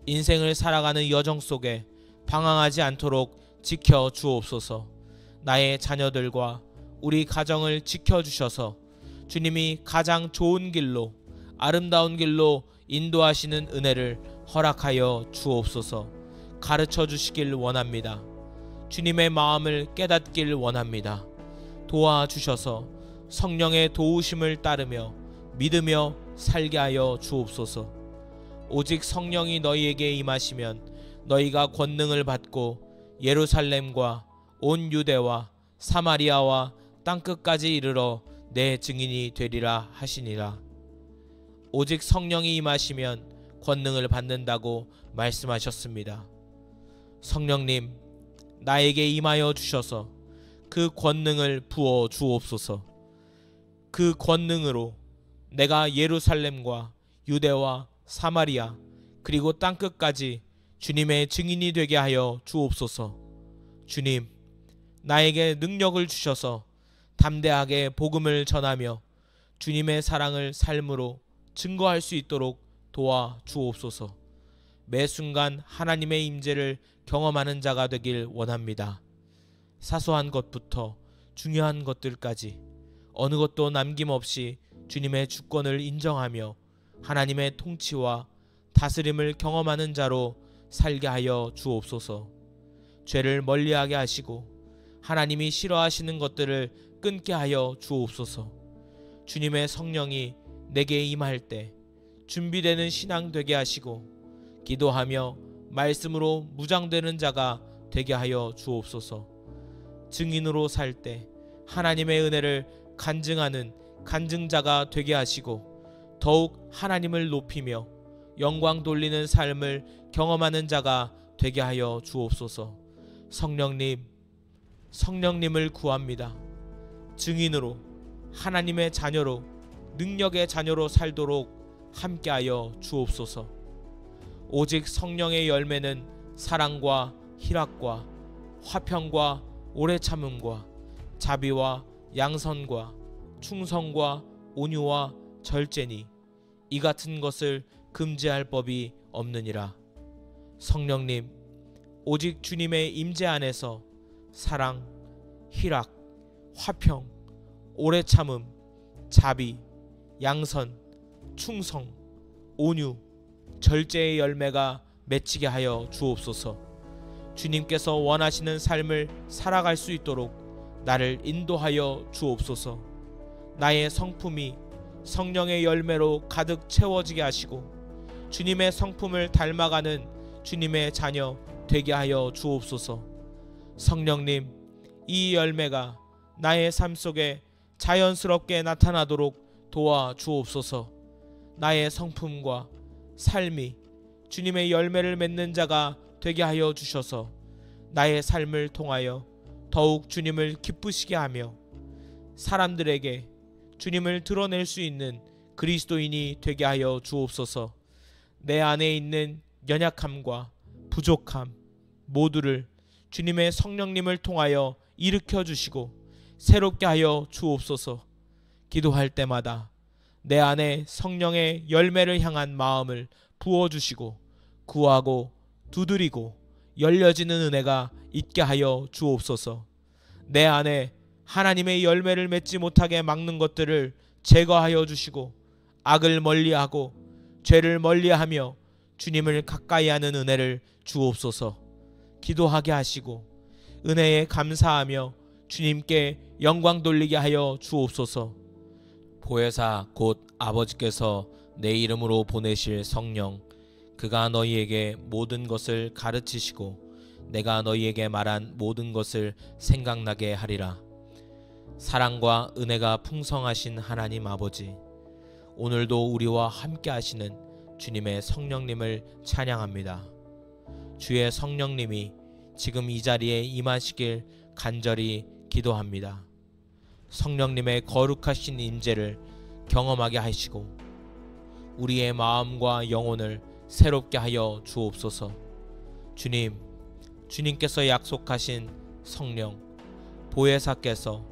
인생을 살아가는 여정 속에 방황하지 않도록 지켜 주옵소서. 나의 자녀들과 우리 가정을 지켜주셔서 주님이 가장 좋은 길로, 아름다운 길로 인도하시는 은혜를 허락하여 주옵소서. 가르쳐 주시길 원합니다. 주님의 마음을 깨닫길 원합니다. 도와주셔서 성령의 도우심을 따르며 믿으며 살게 하여 주옵소서. 오직 성령이 너희에게 임하시면 너희가 권능을 받고 예루살렘과 온 유대와 사마리아와 땅끝까지 이르러 내 증인이 되리라 하시니라. 오직 성령이 임하시면 권능을 받는다고 말씀하셨습니다. 성령님, 나에게 임하여 주셔서 그 권능을 부어 주옵소서. 그 권능으로 내가 예루살렘과 유대와 사마리아 그리고 땅끝까지 주님의 증인이 되게 하여 주옵소서. 주님, 나에게 능력을 주셔서 담대하게 복음을 전하며 주님의 사랑을 삶으로 증거할 수 있도록 도와 주옵소서. 매 순간 하나님의 임재를 경험하는 자가 되길 원합니다. 사소한 것부터 중요한 것들까지 어느 것도 남김없이 주님의 주권을 인정하며 하나님의 통치와 다스림을 경험하는 자로 살게 하여 주옵소서. 죄를 멀리하게 하시고 하나님이 싫어하시는 것들을 끊게 하여 주옵소서. 주님의 성령이 내게 임할 때 준비되는 신앙 되게 하시고 기도하며 말씀으로 무장되는 자가 되게 하여 주옵소서. 증인으로 살 때 하나님의 은혜를 간증하는 간증자가 되게 하시고 더욱 하나님을 높이며 영광 돌리는 삶을 경험하는 자가 되게 하여 주옵소서. 성령님, 성령님을 구합니다. 증인으로, 하나님의 자녀로, 능력의 자녀로 살도록 함께하여 주옵소서. 오직 성령의 열매는 사랑과 희락과 화평과 오래 참음과 자비와 양선과 충성과 온유와 절제니 이 같은 것을 금지할 법이 없느니라. 성령님, 오직 주님의 임재 안에서 사랑, 희락, 화평, 오래 참음, 자비, 양선, 충성, 온유, 절제의 열매가 맺히게 하여 주옵소서. 주님께서 원하시는 삶을 살아갈 수 있도록 나를 인도하여 주옵소서. 나의 성품이 성령의 열매로 가득 채워지게 하시고 주님의 성품을 닮아가는 주님의 자녀 되게 하여 주옵소서. 성령님, 이 열매가 나의 삶 속에 자연스럽게 나타나도록 도와 주옵소서. 나의 성품과 삶이 주님의 열매를 맺는 자가 되게 하여 주셔서 나의 삶을 통하여 더욱 주님을 기쁘시게 하며 사람들에게 주님을 드러낼 수 있는 그리스도인이 되게 하여 주옵소서. 내 안에 있는 연약함과 부족함 모두를 주님의 성령님을 통하여 일으켜 주시고 새롭게 하여 주옵소서. 기도할 때마다 내 안에 성령의 열매를 향한 마음을 부어주시고 구하고 두드리고 열려지는 은혜가 있게 하여 주옵소서. 내 안에 하나님의 열매를 맺지 못하게 막는 것들을 제거하여 주시고 악을 멀리하고 죄를 멀리하며 주님을 가까이 하는 은혜를 주옵소서. 기도하게 하시고 은혜에 감사하며 주님께 영광 돌리게 하여 주옵소서. 보혜사 곧 아버지께서 내 이름으로 보내실 성령, 그가 너희에게 모든 것을 가르치시고 내가 너희에게 말한 모든 것을 생각나게 하리라. 사랑과 은혜가 풍성하신 하나님 아버지, 오늘도 우리와 함께 하시는 주님의 성령님을 찬양합니다. 주의 성령님이 지금 이 자리에 임하시길 간절히 기도합니다. 성령님의 거룩하신 임재를 경험하게 하시고 우리의 마음과 영혼을 새롭게 하여 주옵소서. 주님께서 약속하신 성령 보혜사께서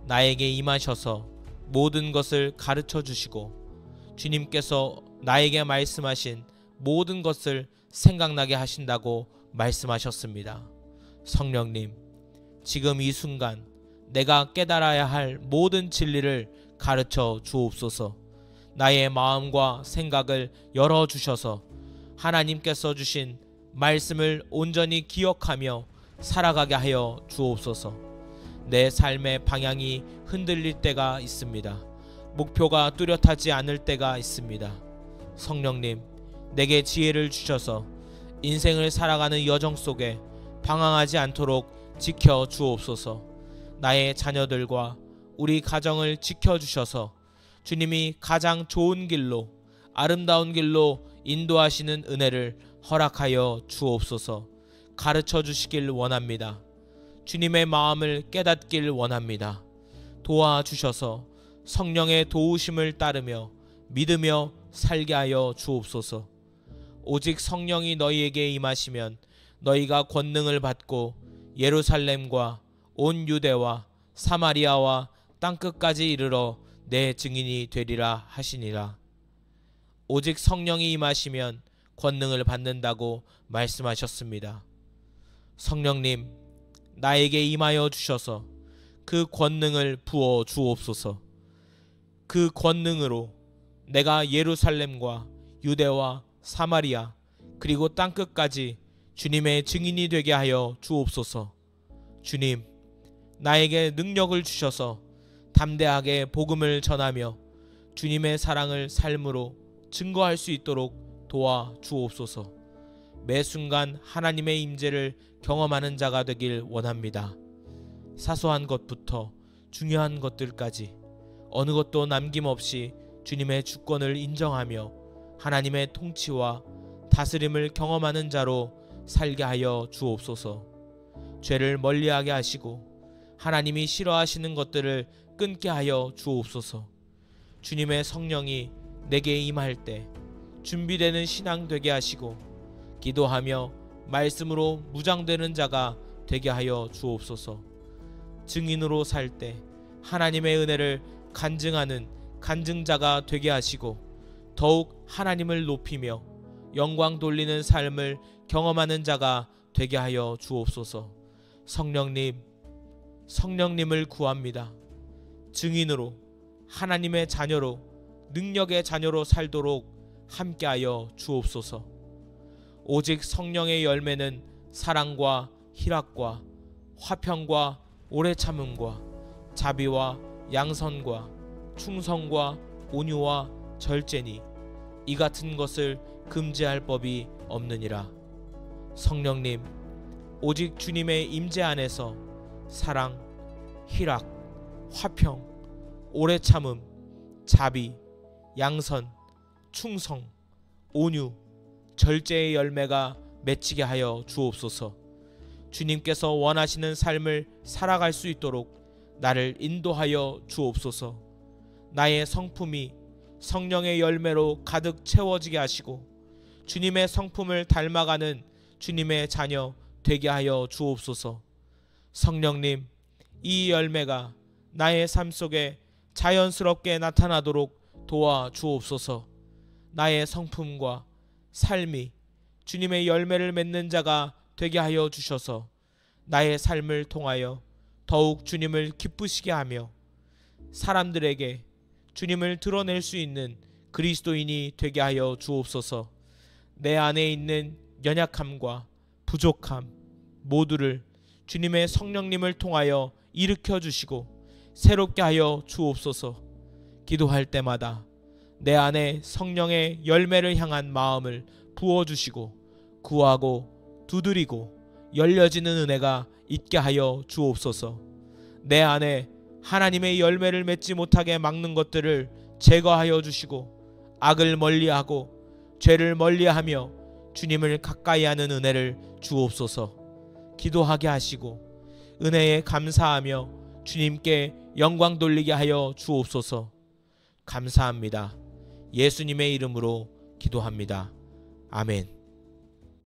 나에게 임하셔서 모든 것을 가르쳐 주시고 주님께서 나에게 말씀하신 모든 것을 생각나게 하신다고 말씀하셨습니다. 성령님, 지금 이 순간 내가 깨달아야 할 모든 진리를 가르쳐 주옵소서. 나의 마음과 생각을 열어주셔서 하나님께서 주신 말씀을 온전히 기억하며 살아가게 하여 주옵소서. 내 삶의 방향이 흔들릴 때가 있습니다. 목표가 뚜렷하지 않을 때가 있습니다. 성령님, 내게 지혜를 주셔서 인생을 살아가는 여정 속에 방황하지 않도록 지켜 주옵소서. 나의 자녀들과 우리 가정을 지켜주셔서 주님이 가장 좋은 길로, 아름다운 길로 인도하시는 은혜를 허락하여 주옵소서. 가르쳐 주시길 원합니다. 주님의 마음을 깨닫길 원합니다. 도와주셔서 성령의 도우심을 따르며 믿으며 살게 하여 주옵소서. 오직 성령이 너희에게 임하시면 너희가 권능을 받고 예루살렘과 온 유대와 사마리아와 땅끝까지 이르러 내 증인이 되리라 하시니라. 오직 성령이 임하시면 권능을 받는다고 말씀하셨습니다. 성령님, 나에게 임하여 주셔서 그 권능을 부어 주옵소서. 그 권능으로 내가 예루살렘과 유대와 사마리아 그리고 땅끝까지 주님의 증인이 되게 하여 주옵소서. 주님, 나에게 능력을 주셔서 담대하게 복음을 전하며 주님의 사랑을 삶으로 증거할 수 있도록 도와 주옵소서. 매 순간 하나님의 임재를 경험하는 자가 되길 원합니다. 사소한 것부터 중요한 것들까지 어느 것도 남김없이 주님의 주권을 인정하며 하나님의 통치와 다스림을 경험하는 자로 살게 하여 주옵소서. 죄를 멀리하게 하시고 하나님이 싫어하시는 것들을 끊게 하여 주옵소서. 주님의 성령이 내게 임할 때 준비되는 신앙 되게 하시고 기도하며 말씀으로 무장되는 자가 되게 하여 주옵소서. 증인으로 살 때 하나님의 은혜를 간증하는 간증자가 되게 하시고 더욱 하나님을 높이며 영광 돌리는 삶을 경험하는 자가 되게 하여 주옵소서. 성령님을 구합니다. 증인으로 하나님의 자녀로 능력의 자녀로 살도록 함께하여 주옵소서. 오직 성령의 열매는 사랑과 희락과 화평과 오래 참음과 자비와 양선과 충성과 온유와 절제니 이 같은 것을 금지할 법이 없느니라. 성령님, 오직 주님의 임재 안에서 사랑, 희락, 화평, 오래 참음, 자비, 양선, 충성, 온유, 절제의 열매가 맺히게 하여 주옵소서. 주님께서 원하시는 삶을 살아갈 수 있도록 나를 인도하여 주옵소서. 나의 성품이 성령의 열매로 가득 채워지게 하시고 주님의 성품을 닮아가는 주님의 자녀 되게 하여 주옵소서. 성령님, 이 열매가 나의 삶 속에 자연스럽게 나타나도록 도와 주옵소서. 나의 성품과 삶이 주님의 열매를 맺는 자가 되게 하여 주셔서 나의 삶을 통하여 더욱 주님을 기쁘시게 하며 사람들에게 주님을 드러낼 수 있는 그리스도인이 되게 하여 주옵소서. 내 안에 있는 연약함과 부족함 모두를 주님의 성령님을 통하여 일으켜 주시고 새롭게 하여 주옵소서. 기도할 때마다 내 안에 성령의 열매를 향한 마음을 부어주시고 구하고 두드리고 열려지는 은혜가 있게 하여 주옵소서. 내 안에 하나님의 열매를 맺지 못하게 막는 것들을 제거하여 주시고 악을 멀리하고 죄를 멀리하며 주님을 가까이 하는 은혜를 주옵소서. 기도하게 하시고 은혜에 감사하며 주님께 영광 돌리게 하여 주옵소서. 감사합니다. 예수님의 이름으로 기도합니다. 아멘.